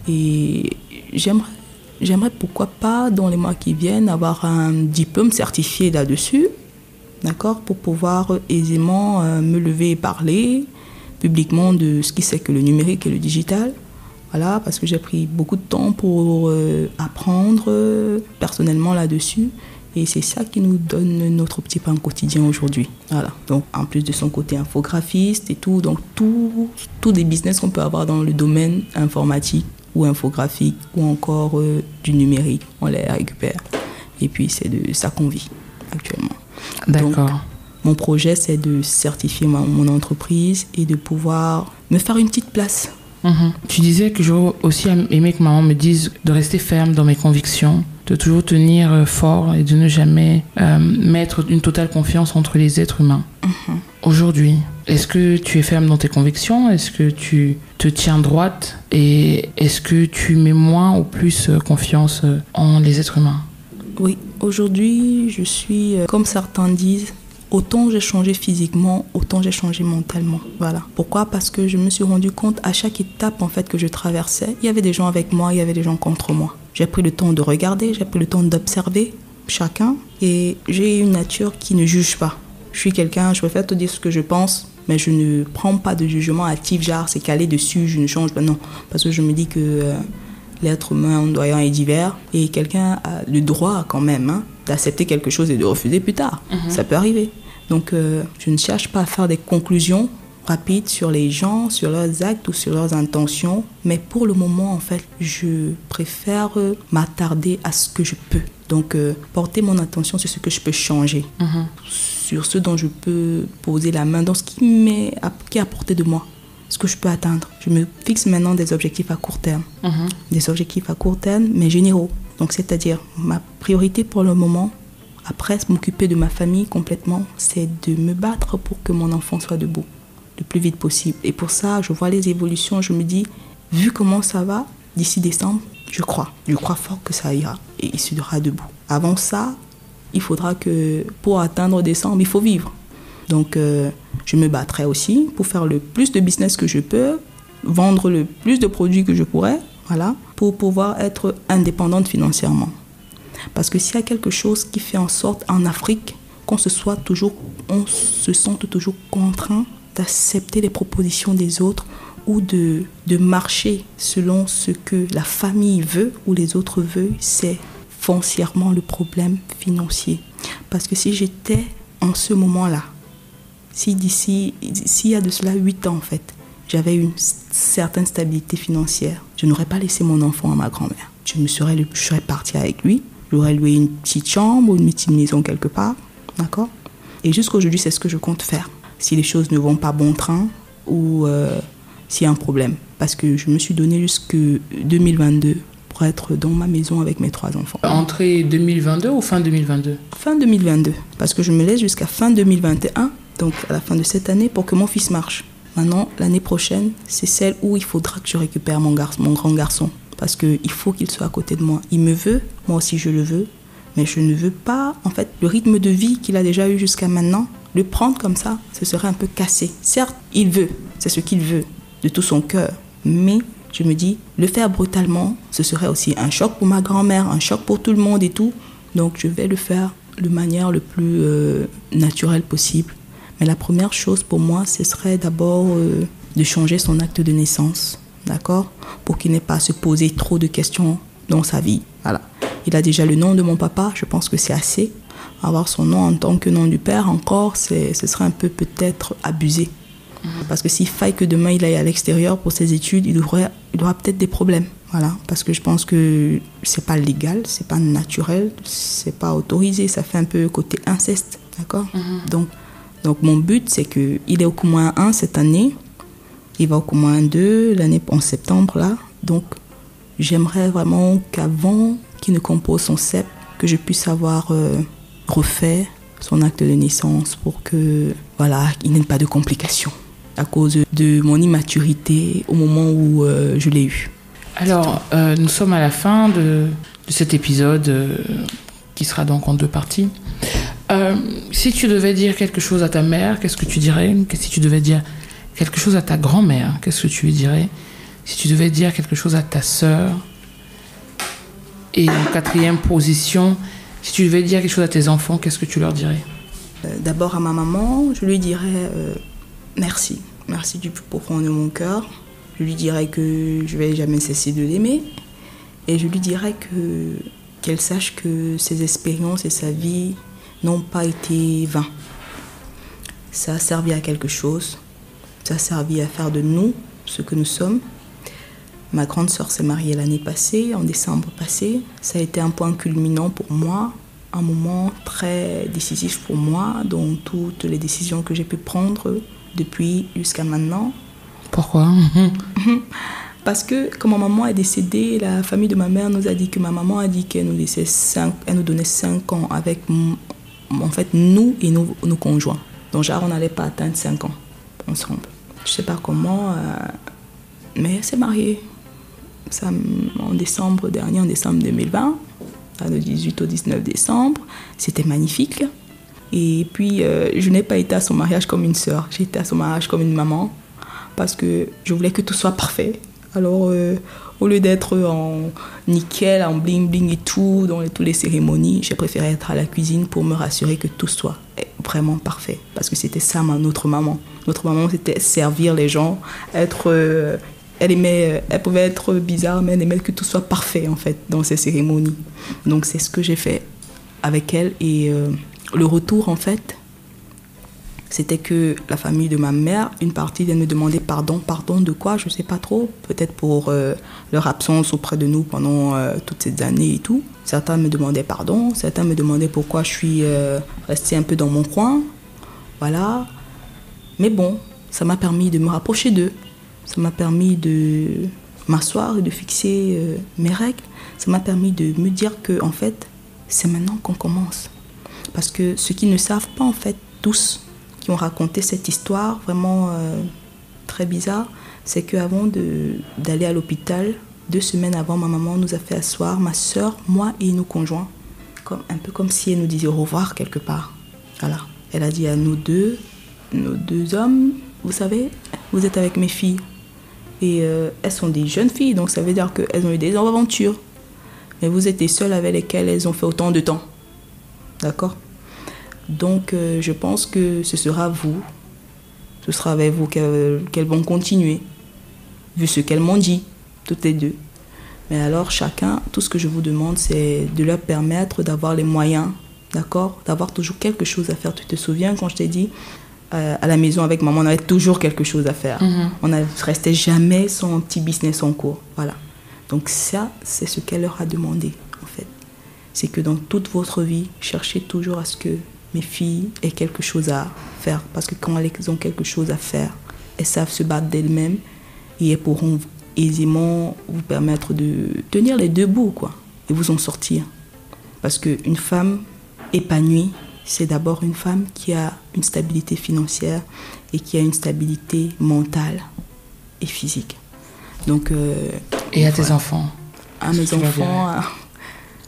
Et j'aimerais pourquoi pas, dans les mois qui viennent, avoir un diplôme certifié là-dessus, d'accord, pour pouvoir aisément me lever et parler publiquement de ce qui c'est que le numérique et le digital. Voilà, parce que j'ai pris beaucoup de temps pour apprendre personnellement là-dessus. Et c'est ça qui nous donne notre petit pain quotidien aujourd'hui. Voilà. Donc, en plus de son côté infographiste et tout, donc tous des business qu'on peut avoir dans le domaine informatique ou infographique ou encore du numérique, on les récupère. Et puis, c'est de ça qu'on vit actuellement. D'accord. Donc, mon projet, c'est de certifier mon entreprise et de pouvoir me faire une petite place. Tu disais que j'aurais aussi aimé que maman me dise de rester ferme dans mes convictions, de toujours tenir fort et de ne jamais mettre une totale confiance entre les êtres humains. Aujourd'hui, est-ce que tu es ferme dans tes convictions? Est-ce que tu te tiens droite? Et est-ce que tu mets moins ou plus confiance en les êtres humains? Oui, aujourd'hui, je suis, comme certains disent, autant j'ai changé physiquement, autant j'ai changé mentalement. Voilà. Pourquoi? Parce que je me suis rendu compte à chaque étape en fait que je traversais, il y avait des gens avec moi, il y avait des gens contre moi. J'ai pris le temps de regarder, j'ai pris le temps d'observer chacun et j'ai une nature qui ne juge pas. Je suis quelqu'un, je préfère te dire ce que je pense, mais je ne prends pas de jugement actif, genre c'est calé dessus, je ne change pas. Non, parce que je me dis que l'être humain ondoyant est divers et quelqu'un a le droit quand même d'accepter quelque chose et de refuser plus tard. Ça peut arriver. Donc, je ne cherche pas à faire des conclusions rapides sur les gens, sur leurs actes ou sur leurs intentions. Mais pour le moment, en fait, je préfère m'attarder à ce que je peux. Donc, porter mon attention sur ce que je peux changer, sur ce dont je peux poser la main, dans ce qui est à portée de moi, ce que je peux atteindre. Je me fixe maintenant des objectifs à court terme. Des objectifs à court terme, mais généraux. Donc, c'est-à-dire, ma priorité pour le moment, après m'occuper de ma famille complètement, c'est de me battre pour que mon enfant soit debout le plus vite possible. Et pour ça, je vois les évolutions, je me dis, vu comment ça va, d'ici décembre, je crois fort que ça ira et il sera debout. Avant ça, il faudra que, pour atteindre décembre, il faut vivre. Donc, je me battrai aussi pour faire le plus de business que je peux, vendre le plus de produits que je pourrais, voilà, pour pouvoir être indépendante financièrement. Parce que s'il y a quelque chose qui fait en sorte en Afrique on se sente toujours contraint d'accepter les propositions des autres ou de marcher selon ce que la famille veut ou les autres veulent, c'est foncièrement le problème financier. Parce que si j'étais en ce moment-là, s'il y a de cela 8 ans en fait, j'avais une certaine stabilité financière, je n'aurais pas laissé mon enfant à ma grand-mère. Je serais partie avec lui. J'aurais loué une petite chambre ou une petite maison quelque part. D'accord? Et jusqu'à aujourd'hui, c'est ce que je compte faire. Si les choses ne vont pas bon train ou s'il y a un problème. Parce que je me suis donné jusqu'en 2022 pour être dans ma maison avec mes 3 enfants. Entrée 2022 ou fin 2022? Fin 2022. Parce que je me laisse jusqu'à fin 2021, donc à la fin de cette année, pour que mon fils marche. Maintenant, l'année prochaine, c'est celle où il faudra que je récupère mon grand garçon. Parce qu'il faut qu'il soit à côté de moi. Il me veut, moi aussi je le veux. Mais je ne veux pas, en fait, le rythme de vie qu'il a déjà eu jusqu'à maintenant, le prendre comme ça, ce serait un peu cassé. Certes, il veut, c'est ce qu'il veut, de tout son cœur. Mais je me dis, le faire brutalement, ce serait aussi un choc pour ma grand-mère, un choc pour tout le monde et tout. Donc je vais le faire de manière le plus naturelle possible. Mais la première chose pour moi, ce serait d'abord de changer son acte de naissance. D'accord? Pour qu'il n'ait pas à se poser trop de questions dans sa vie. Voilà. Il a déjà le nom de mon papa, je pense que c'est assez. Avoir son nom en tant que nom du père encore, ce serait un peu peut-être abusé. Parce que s'il faille que demain il aille à l'extérieur pour ses études, il aura peut-être des problèmes. Voilà. Parce que je pense que c'est pas légal, c'est pas naturel, c'est pas autorisé, ça fait un peu côté inceste. D'accord? Donc mon but, c'est qu'il est au Commun 1 cette année. Il va au Commun 2 l'année en septembre là. Donc j'aimerais vraiment qu'avant qu'il ne compose son CEP, que je puisse avoir refait son acte de naissance pour que voilà, il n'ait pas de complications à cause de mon immaturité au moment où je l'ai eu. Alors, nous sommes à la fin de cet épisode qui sera donc en 2 parties. Si tu devais dire quelque chose à ta mère, qu'est-ce que tu dirais? Si tu devais dire quelque chose à ta grand-mère, qu'est-ce que tu lui dirais? Si tu devais dire quelque chose à ta sœur, et en 4e position, si tu devais dire quelque chose à tes enfants, qu'est-ce que tu leur dirais? D'abord à ma maman, je lui dirais merci. Merci du plus profond de mon cœur. Je lui dirais que je ne vais jamais cesser de l'aimer. Et je lui dirais qu'elle sache que ses expériences et sa vie n'ont pas été vaines. Ça a servi à quelque chose. Ça a servi à faire de nous ce que nous sommes. Ma grande sœur s'est mariée l'année passée, en décembre passé. Ça a été un point culminant pour moi, un moment très décisif pour moi dans toutes les décisions que j'ai pu prendre depuis jusqu'à maintenant. Pourquoi? Parce que quand ma maman est décédée, la famille de ma mère nous a dit que ma maman a dit qu'elle nous laissait elle nous donnait 5 ans avec en fait nous et nos conjoints. Donc genre on n'allait pas atteindre 5 ans ensemble. Je sais pas comment, mais elle s'est mariée. Ça, en décembre dernier, en décembre 2020, du 18 au 19 décembre. C'était magnifique. Et puis, je n'ai pas été à son mariage comme une sœur. J'ai été à son mariage comme une maman parce que je voulais que tout soit parfait. Alors, au lieu d'être en nickel, en bling-bling et tout, dans toutes les cérémonies, j'ai préféré être à la cuisine pour me rassurer que tout soit vraiment parfait. Parce que c'était ça, notre maman. Notre maman, c'était servir les gens, être... Elle pouvait être bizarre, mais elle aimait que tout soit parfait, en fait, dans ces cérémonies. Donc, c'est ce que j'ai fait avec elle. Et le retour, en fait, c'était que la famille de ma mère, une partie d'elle me demandait pardon. Pardon de quoi? Je ne sais pas trop. Peut-être pour leur absence auprès de nous pendant toutes ces années et tout. Certains me demandaient pardon. Certains me demandaient pourquoi je suis restée un peu dans mon coin. Voilà. Mais bon, ça m'a permis de me rapprocher d'eux. Ça m'a permis de m'asseoir et de fixer mes règles. Ça m'a permis de me dire que, en fait, c'est maintenant qu'on commence. Parce que ceux qui ne savent pas, en fait, tous qui ont raconté cette histoire vraiment très bizarre, c'est qu'avant d'aller à l'hôpital, 2 semaines avant, ma maman nous a fait asseoir, ma soeur, moi et nos conjoints, un peu comme si elle nous disait au revoir quelque part. Voilà. Elle a dit à nos deux hommes, vous savez, vous êtes avec mes filles. Et elles sont des jeunes filles, donc ça veut dire qu'elles ont eu des aventures. Mais vous êtes les seules avec lesquelles elles ont fait autant de temps. D'accord? Donc je pense que ce sera avec vous qu'elles vont continuer, vu ce qu'elles m'ont dit, toutes les deux. Mais alors chacun, tout ce que je vous demande, c'est de leur permettre d'avoir les moyens, d'accord? D'avoir toujours quelque chose à faire. Tu te souviens quand je t'ai dit, à la maison avec maman, on avait toujours quelque chose à faire. On ne restait jamais sans un petit business en cours. Voilà. Donc ça, c'est ce qu'elle leur a demandé, en fait. C'est que dans toute votre vie, cherchez toujours à ce que mes filles aient quelque chose à faire. Parce que quand elles ont quelque chose à faire, elles savent se battre d'elles-mêmes et elles pourront aisément vous permettre de tenir les deux bouts, quoi, et vous en sortir. Parce qu'une femme épanouie, c'est d'abord une femme qui a une stabilité financière et qui a une stabilité mentale et physique. Donc, et à tes enfants? À mes enfants.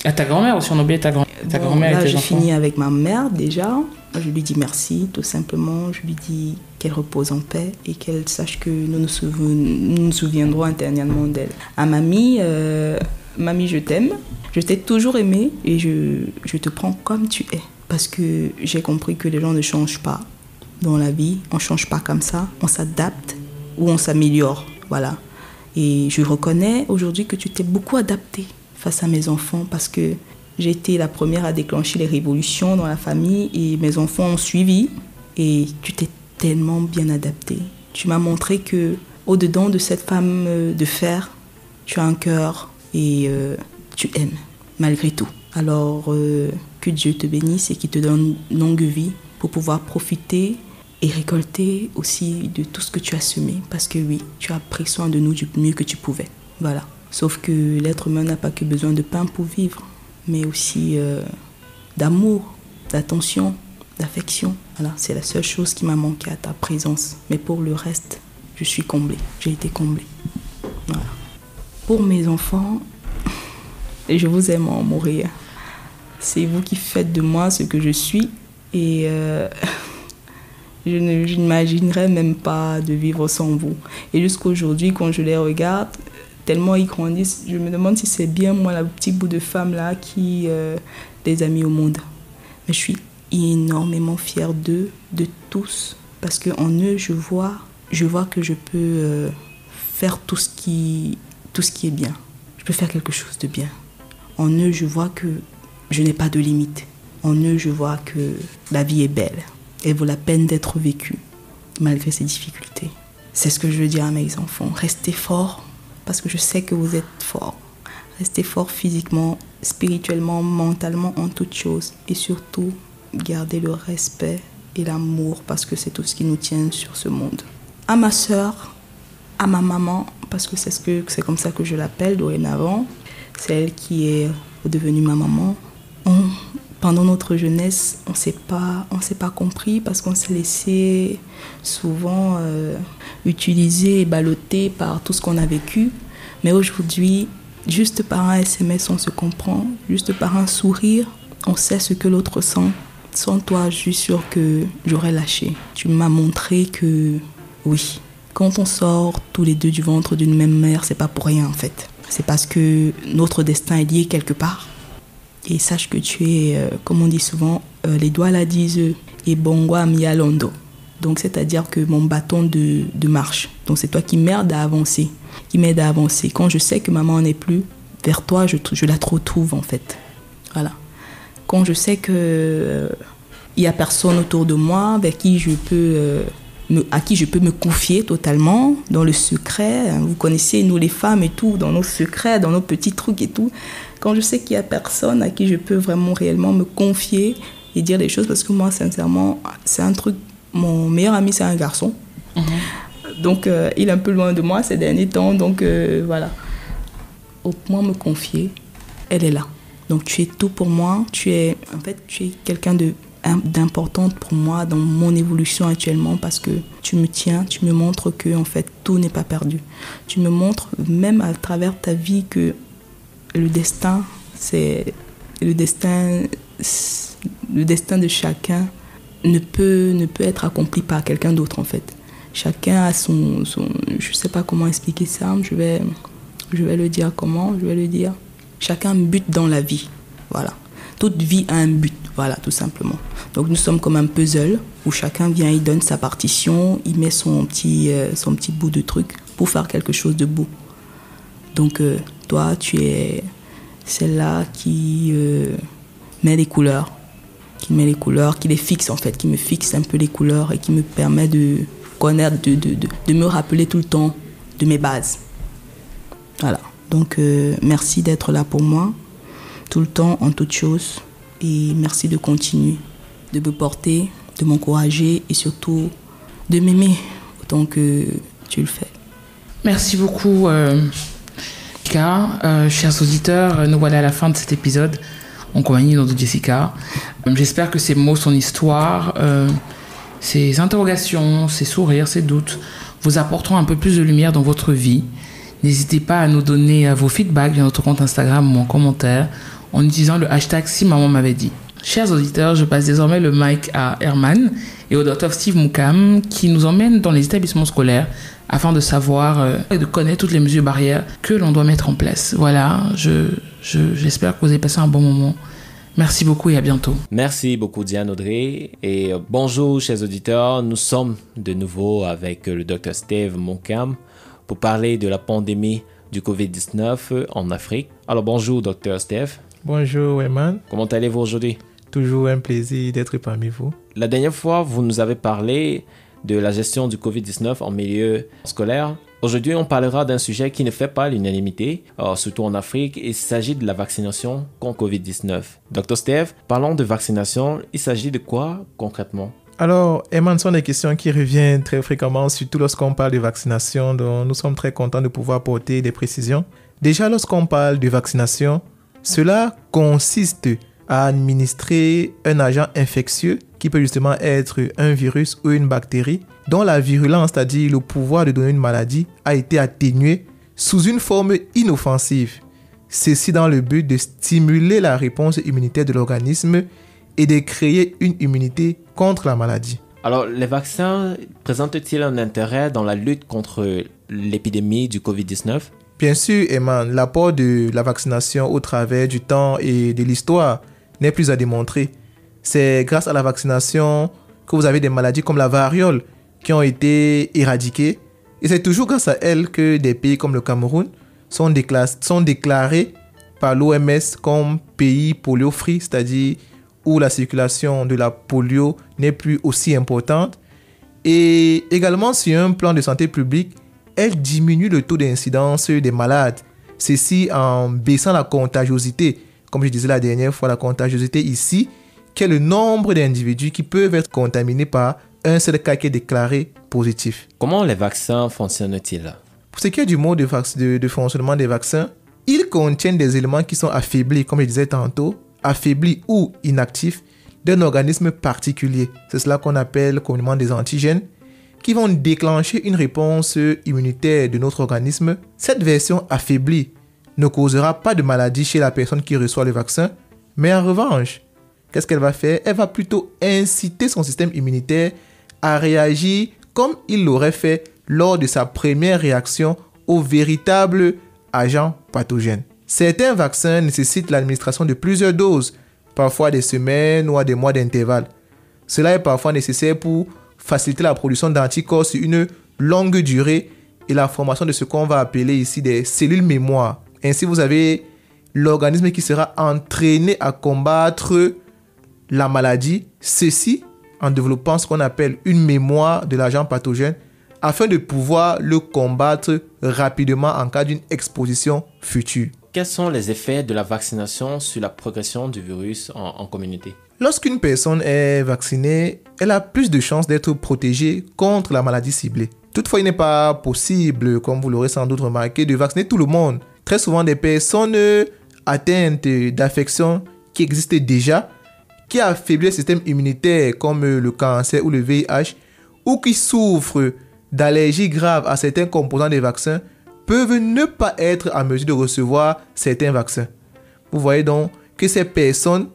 À ta grand-mère aussi, on oublie ta grand-mère là, et tes j'ai enfants. fini avec ma mère déjà. Je lui dis merci, tout simplement. Je lui dis qu'elle repose en paix et qu'elle sache que nous nous souviendrons éternellement d'elle. À mamie, mamie, je t'aime. Je t'ai toujours aimée et je te prends comme tu es. Parce que j'ai compris que les gens ne changent pas dans la vie. On ne change pas comme ça. On s'adapte ou on s'améliore. Voilà. Et je reconnais aujourd'hui que tu t'es beaucoup adaptée face à mes enfants parce que j'ai été la première à déclencher les révolutions dans la famille et mes enfants ont suivi. Et tu t'es tellement bien adaptée. Tu m'as montré que au-dedans de cette femme de fer, tu as un cœur et tu aimes malgré tout. Alors que Dieu te bénisse et qu'il te donne une longue vie pour pouvoir profiter et récolter aussi de tout ce que tu as semé. Parce que oui, tu as pris soin de nous du mieux que tu pouvais. Voilà. Sauf que l'être humain n'a pas que besoin de pain pour vivre, mais aussi d'amour, d'attention, d'affection. Voilà, c'est la seule chose qui m'a manqué à ta présence. Mais pour le reste, je suis comblée. J'ai été comblée. Voilà. Pour mes enfants, je vous aime en mourir. C'est vous qui faites de moi ce que je suis. Et je n'imaginerais même pas de vivre sans vous. Et jusqu'à aujourd'hui, quand je les regarde, tellement ils grandissent, je me demande si c'est bien moi, la petite bout de femme là, qui les a mis au monde. Mais je suis énormément fière d'eux, de tous, parce qu'en eux, je vois que je peux faire tout ce qui est bien. Je peux faire quelque chose de bien. En eux, je vois que je n'ai pas de limite. En eux, je vois que la vie est belle. Elle vaut la peine d'être vécue, malgré ses difficultés. C'est ce que je veux dire à mes enfants. Restez forts, parce que je sais que vous êtes forts. Restez forts physiquement, spirituellement, mentalement, en toutes choses. Et surtout, gardez le respect et l'amour, parce que c'est tout ce qui nous tient sur ce monde. À ma sœur, à ma maman, parce que c'est comme ça que je l'appelle dorénavant, c'est elle qui est devenue ma maman. Pendant notre jeunesse, on s'est pas compris parce qu'on s'est laissé souvent utiliser et balloter par tout ce qu'on a vécu. Mais aujourd'hui, juste par un SMS, on se comprend. Juste par un sourire, on sait ce que l'autre sent. Sans toi, je suis sûre que j'aurais lâché. Tu m'as montré que oui, quand on sort tous les deux du ventre d'une même mère, c'est pas pour rien en fait. C'est parce que notre destin est lié quelque part. Et sache que tu es, comme on dit souvent, les doigts là disent et bongwa mialondo. Donc c'est-à-dire que mon bâton de marche. Donc c'est toi qui m'aide à avancer, Quand je sais que maman n'est plus, vers toi je la retrouve en fait. Voilà. Quand je sais que il y a personne autour de moi à qui je peux me confier totalement dans le secret. Vous connaissez nous les femmes et tout, dans nos secrets, dans nos petits trucs et tout. Quand je sais qu'il n'y a personne à qui je peux vraiment réellement me confier et dire les choses, parce que moi, sincèrement, c'est un truc... Mon meilleur ami, c'est un garçon. Donc, il est un peu loin de moi ces derniers temps. Donc, voilà. Au moins me confier, elle est là. Donc, tu es tout pour moi. Tu es quelqu'un d'importante pour moi dans mon évolution actuellement parce que tu me tiens, tu me montres que en fait, tout n'est pas perdu. Tu me montres, même à travers ta vie, que le destin de chacun ne peut être accompli par quelqu'un d'autre en fait. Chacun a son je sais pas comment expliquer ça, je vais le dire comment, chacun a un but dans la vie. Voilà. Toute vie a un but, voilà, tout simplement. Donc nous sommes comme un puzzle où chacun vient, il donne sa partition, il met son petit bout de truc pour faire quelque chose de beau. Donc toi, tu es celle-là qui met les couleurs, qui met les couleurs, qui les fixe en fait, qui me fixe un peu les couleurs et qui me permet de connaître, de me rappeler tout le temps de mes bases. Voilà. Donc, merci d'être là pour moi, tout le temps, en toutes choses. Et merci de continuer, de me porter, de m'encourager et surtout de m'aimer autant que tu le fais. Merci beaucoup, Jessica. Chers auditeurs, nous voilà à la fin de cet épisode en compagnie de Jessica. J'espère que ces mots, son histoire, ces interrogations, ces sourires, ces doutes vous apporteront un peu plus de lumière dans votre vie. N'hésitez pas à nous donner vos feedbacks via notre compte Instagram ou en commentaire en utilisant le hashtag Si Maman m'avait dit. Chers auditeurs, je passe désormais le mic à Herman et au Dr Steve Moukam qui nous emmènent dans les établissements scolaires afin de savoir et de connaître toutes les mesures barrières que l'on doit mettre en place. Voilà, j'espère que vous avez passé un bon moment. Merci beaucoup et à bientôt. Merci beaucoup Diane Audrey et bonjour chers auditeurs. Nous sommes de nouveau avec le Dr Steve Moukam pour parler de la pandémie du Covid-19 en Afrique. Alors bonjour Dr Steve. Bonjour Eman. Comment allez-vous aujourd'hui? Toujours un plaisir d'être parmi vous. La dernière fois, vous nous avez parlé de la gestion du Covid-19 en milieu scolaire. Aujourd'hui, on parlera d'un sujet qui ne fait pas l'unanimité, surtout en Afrique. Il s'agit de la vaccination contre Covid-19. Dr Steve, parlons de vaccination. Il s'agit de quoi concrètement? Alors, Eman, ce sont des questions qui reviennent très fréquemment, surtout lorsqu'on parle de vaccination. Donc, nous sommes très contents de pouvoir apporter des précisions. Déjà, lorsqu'on parle de vaccination, cela consiste à administrer un agent infectieux qui peut justement être un virus ou une bactérie dont la virulence, c'est-à-dire le pouvoir de donner une maladie, a été atténuée sous une forme inoffensive. Ceci dans le but de stimuler la réponse immunitaire de l'organisme et de créer une immunité contre la maladie. Alors, les vaccins présentent-ils un intérêt dans la lutte contre l'épidémie du Covid-19? Bien sûr, Eman, l'apport de la vaccination au travers du temps et de l'histoire n'est plus à démontrer. C'est grâce à la vaccination que vous avez des maladies comme la variole qui ont été éradiquées. Et c'est toujours grâce à elle que des pays comme le Cameroun sont déclarés par l'OMS comme pays polio-free, c'est-à-dire où la circulation de la polio n'est plus aussi importante. Et également, sur un plan de santé publique, elle diminue le taux d'incidence des malades. Ceci en baissant la contagiosité. Comme je disais la dernière fois, la contagiosité ici, qui est le nombre d'individus qui peuvent être contaminés par un seul cas qui est déclaré positif. Comment les vaccins fonctionnent-ils? Pour ce qui est du mode de fonctionnement des vaccins, ils contiennent des éléments qui sont affaiblis, comme je disais tantôt, affaiblis ou inactifs d'un organisme particulier. C'est cela qu'on appelle communément des antigènes, qui vont déclencher une réponse immunitaire de notre organisme. Cette version affaiblie ne causera pas de maladie chez la personne qui reçoit le vaccin, mais en revanche, qu'est-ce qu'elle va faire? Elle va plutôt inciter son système immunitaire à réagir comme il l'aurait fait lors de sa première réaction au véritable agent pathogène. Certains vaccins nécessitent l'administration de plusieurs doses, parfois des semaines ou à des mois d'intervalle. Cela est parfois nécessaire pour faciliter la production d'anticorps sur une longue durée et la formation de ce qu'on va appeler ici des cellules mémoire. Ainsi, vous avez l'organisme qui sera entraîné à combattre la maladie, ceci en développant ce qu'on appelle une mémoire de l'agent pathogène afin de pouvoir le combattre rapidement en cas d'une exposition future. Quels sont les effets de la vaccination sur la progression du virus en communauté? Lorsqu'une personne est vaccinée, elle a plus de chances d'être protégée contre la maladie ciblée. Toutefois, il n'est pas possible, comme vous l'aurez sans doute remarqué, de vacciner tout le monde. Très souvent, des personnes atteintes d'affections qui existaient déjà, qui affaiblissent le système immunitaire comme le cancer ou le VIH, ou qui souffrent d'allergies graves à certains composants des vaccins, peuvent ne pas être en mesure de recevoir certains vaccins. Vous voyez donc que ces personnes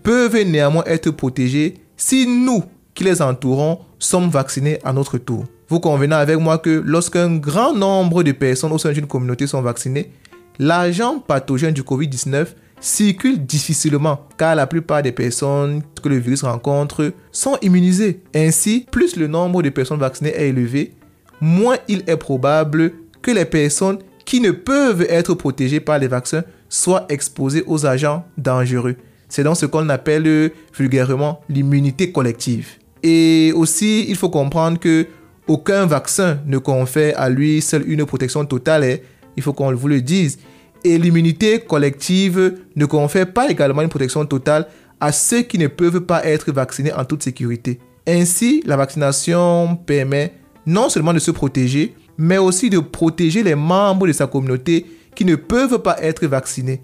peuvent néanmoins être protégées si nous, qui les entourons, sommes vaccinés à notre tour. Vous convenez avec moi que lorsqu'un grand nombre de personnes au sein d'une communauté sont vaccinées, l'agent pathogène du Covid-19 circule difficilement car la plupart des personnes que le virus rencontre sont immunisées. Ainsi, plus le nombre de personnes vaccinées est élevé, moins il est probable que les personnes qui ne peuvent être protégées par les vaccins soient exposées aux agents dangereux. C'est donc ce qu'on appelle vulgairement l'immunité collective. Et aussi, il faut comprendre que aucun vaccin ne confère à lui seul une protection totale. Il faut qu'on vous le dise. Et l'immunité collective ne confère pas également une protection totale à ceux qui ne peuvent pas être vaccinés en toute sécurité. Ainsi, la vaccination permet non seulement de se protéger, mais aussi de protéger les membres de sa communauté qui ne peuvent pas être vaccinés.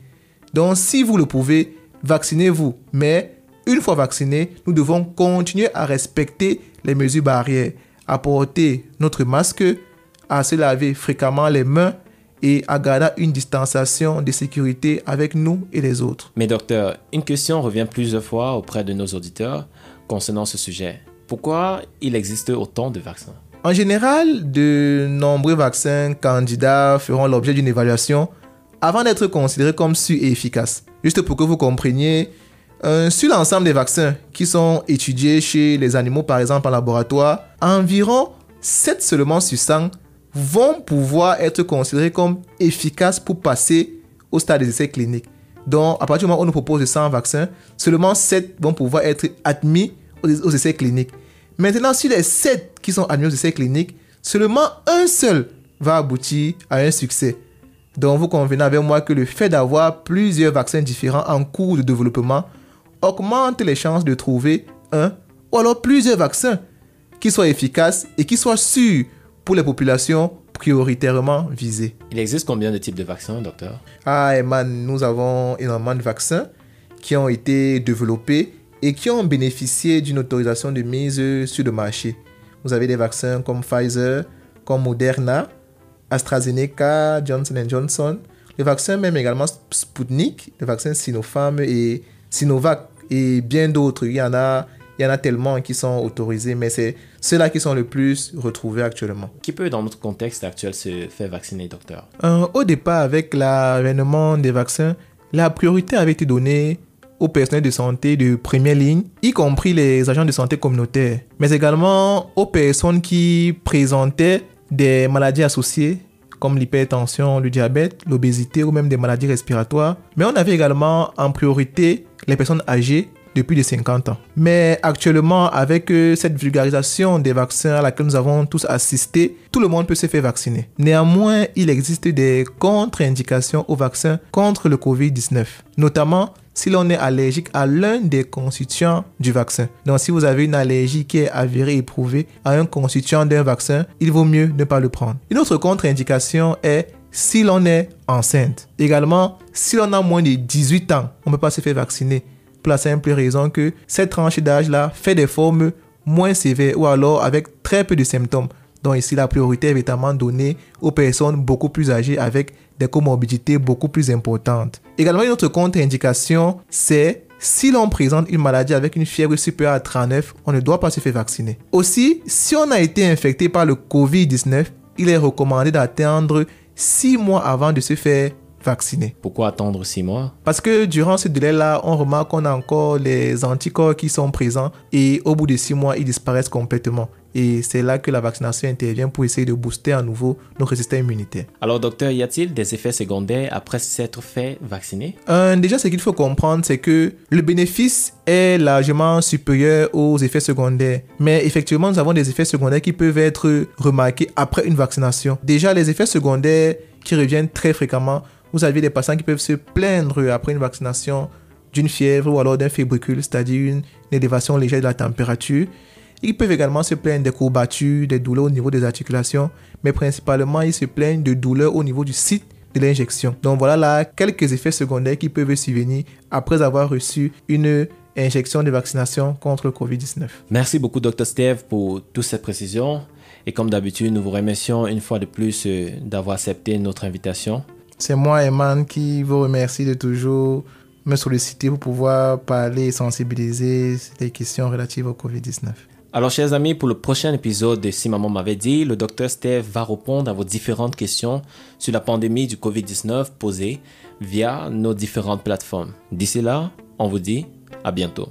Donc, si vous le pouvez, vaccinez-vous. Mais une fois vaccinés, nous devons continuer à respecter les mesures barrières, à porter notre masque, à se laver fréquemment les mains et à garder une distanciation de sécurité avec nous et les autres. Mais docteur, une question revient plusieurs fois auprès de nos auditeurs concernant ce sujet. Pourquoi il existe autant de vaccins? En général, de nombreux vaccins candidats feront l'objet d'une évaluation avant d'être considérés comme sûrs et efficaces. Juste pour que vous compreniez, sur l'ensemble des vaccins qui sont étudiés chez les animaux, par exemple en laboratoire, environ 7 seulement sur 100 vont pouvoir être considérés comme efficaces pour passer au stade des essais cliniques. Donc, à partir du moment où on nous propose 100 vaccins, seulement 7 vont pouvoir être admis aux essais cliniques. Maintenant, sur les 7 qui sont admis aux essais cliniques, seulement un seul va aboutir à un succès. Donc, vous convenez avec moi que le fait d'avoir plusieurs vaccins différents en cours de développement augmente les chances de trouver un ou alors plusieurs vaccins qui soient efficaces et qui soient sûrs pour les populations prioritairement visées. Il existe combien de types de vaccins, docteur? Eman, nous avons énormément de vaccins qui ont été développés et qui ont bénéficié d'une autorisation de mise sur le marché. Vous avez des vaccins comme Pfizer, comme Moderna, AstraZeneca, Johnson & Johnson, les vaccins même également Sputnik, les vaccins Sinopharm et Sinovac et bien d'autres. Il y en a tellement qui sont autorisés, mais c'est ceux-là qui sont le plus retrouvés actuellement. Qui peut, dans notre contexte actuel, se faire vacciner, docteur? Au départ, avec l'avènement des vaccins, la priorité avait été donnée aux personnels de santé de première ligne, y compris les agents de santé communautaires, mais également aux personnes qui présentaient des maladies associées, comme l'hypertension, le diabète, l'obésité ou même des maladies respiratoires. Mais on avait également en priorité les personnes âgées de plus de 50 ans. Mais actuellement, avec cette vulgarisation des vaccins à laquelle nous avons tous assisté, tout le monde peut se faire vacciner. Néanmoins, il existe des contre-indications aux vaccins contre le Covid-19, notamment si l'on est allergique à l'un des constituants du vaccin. Donc, si vous avez une allergie qui est avérée et prouvée à un constituant d'un vaccin, il vaut mieux ne pas le prendre. Une autre contre-indication est si l'on est enceinte. Également, si l'on a moins de 18 ans, on ne peut pas se faire vacciner pour la simple raison que cette tranche d'âge-là fait des formes moins sévères ou alors avec très peu de symptômes. Donc ici, la priorité est évidemment donnée aux personnes beaucoup plus âgées avec des comorbidités beaucoup plus importantes. Également, une autre contre-indication, c'est si l'on présente une maladie avec une fièvre supérieure à 39, on ne doit pas se faire vacciner. Aussi, si on a été infecté par le Covid-19, il est recommandé d'attendre 6 mois avant de se faire vacciner. Pourquoi attendre 6 mois? Parce que durant ce délai-là, on remarque qu'on a encore les anticorps qui sont présents et au bout de 6 mois, ils disparaissent complètement. Et c'est là que la vaccination intervient pour essayer de booster à nouveau nos résistants immunitaires. Alors docteur, y a-t-il des effets secondaires après s'être fait vacciner? Déjà, ce qu'il faut comprendre, c'est que le bénéfice est largement supérieur aux effets secondaires. Mais effectivement, nous avons des effets secondaires qui peuvent être remarqués après une vaccination. Déjà, les effets secondaires qui reviennent très fréquemment, vous avez des patients qui peuvent se plaindre après une vaccination d'une fièvre ou alors d'un fébricule, c'est-à-dire une élévation légère de la température. Ils peuvent également se plaindre des courbatures, des douleurs au niveau des articulations, mais principalement, ils se plaignent de douleurs au niveau du site de l'injection. Donc voilà là quelques effets secondaires qui peuvent survenir après avoir reçu une injection de vaccination contre le Covid-19. Merci beaucoup, Dr. Steve, pour toutes ces précisions. Et comme d'habitude, nous vous remercions une fois de plus d'avoir accepté notre invitation. C'est moi, Eman, qui vous remercie de toujours me solliciter pour pouvoir parler et sensibiliser sur les questions relatives au Covid-19. Alors, chers amis, pour le prochain épisode de Si Maman m'avait dit, le Dr. Steve va répondre à vos différentes questions sur la pandémie du Covid-19 posées via nos différentes plateformes. D'ici là, on vous dit à bientôt.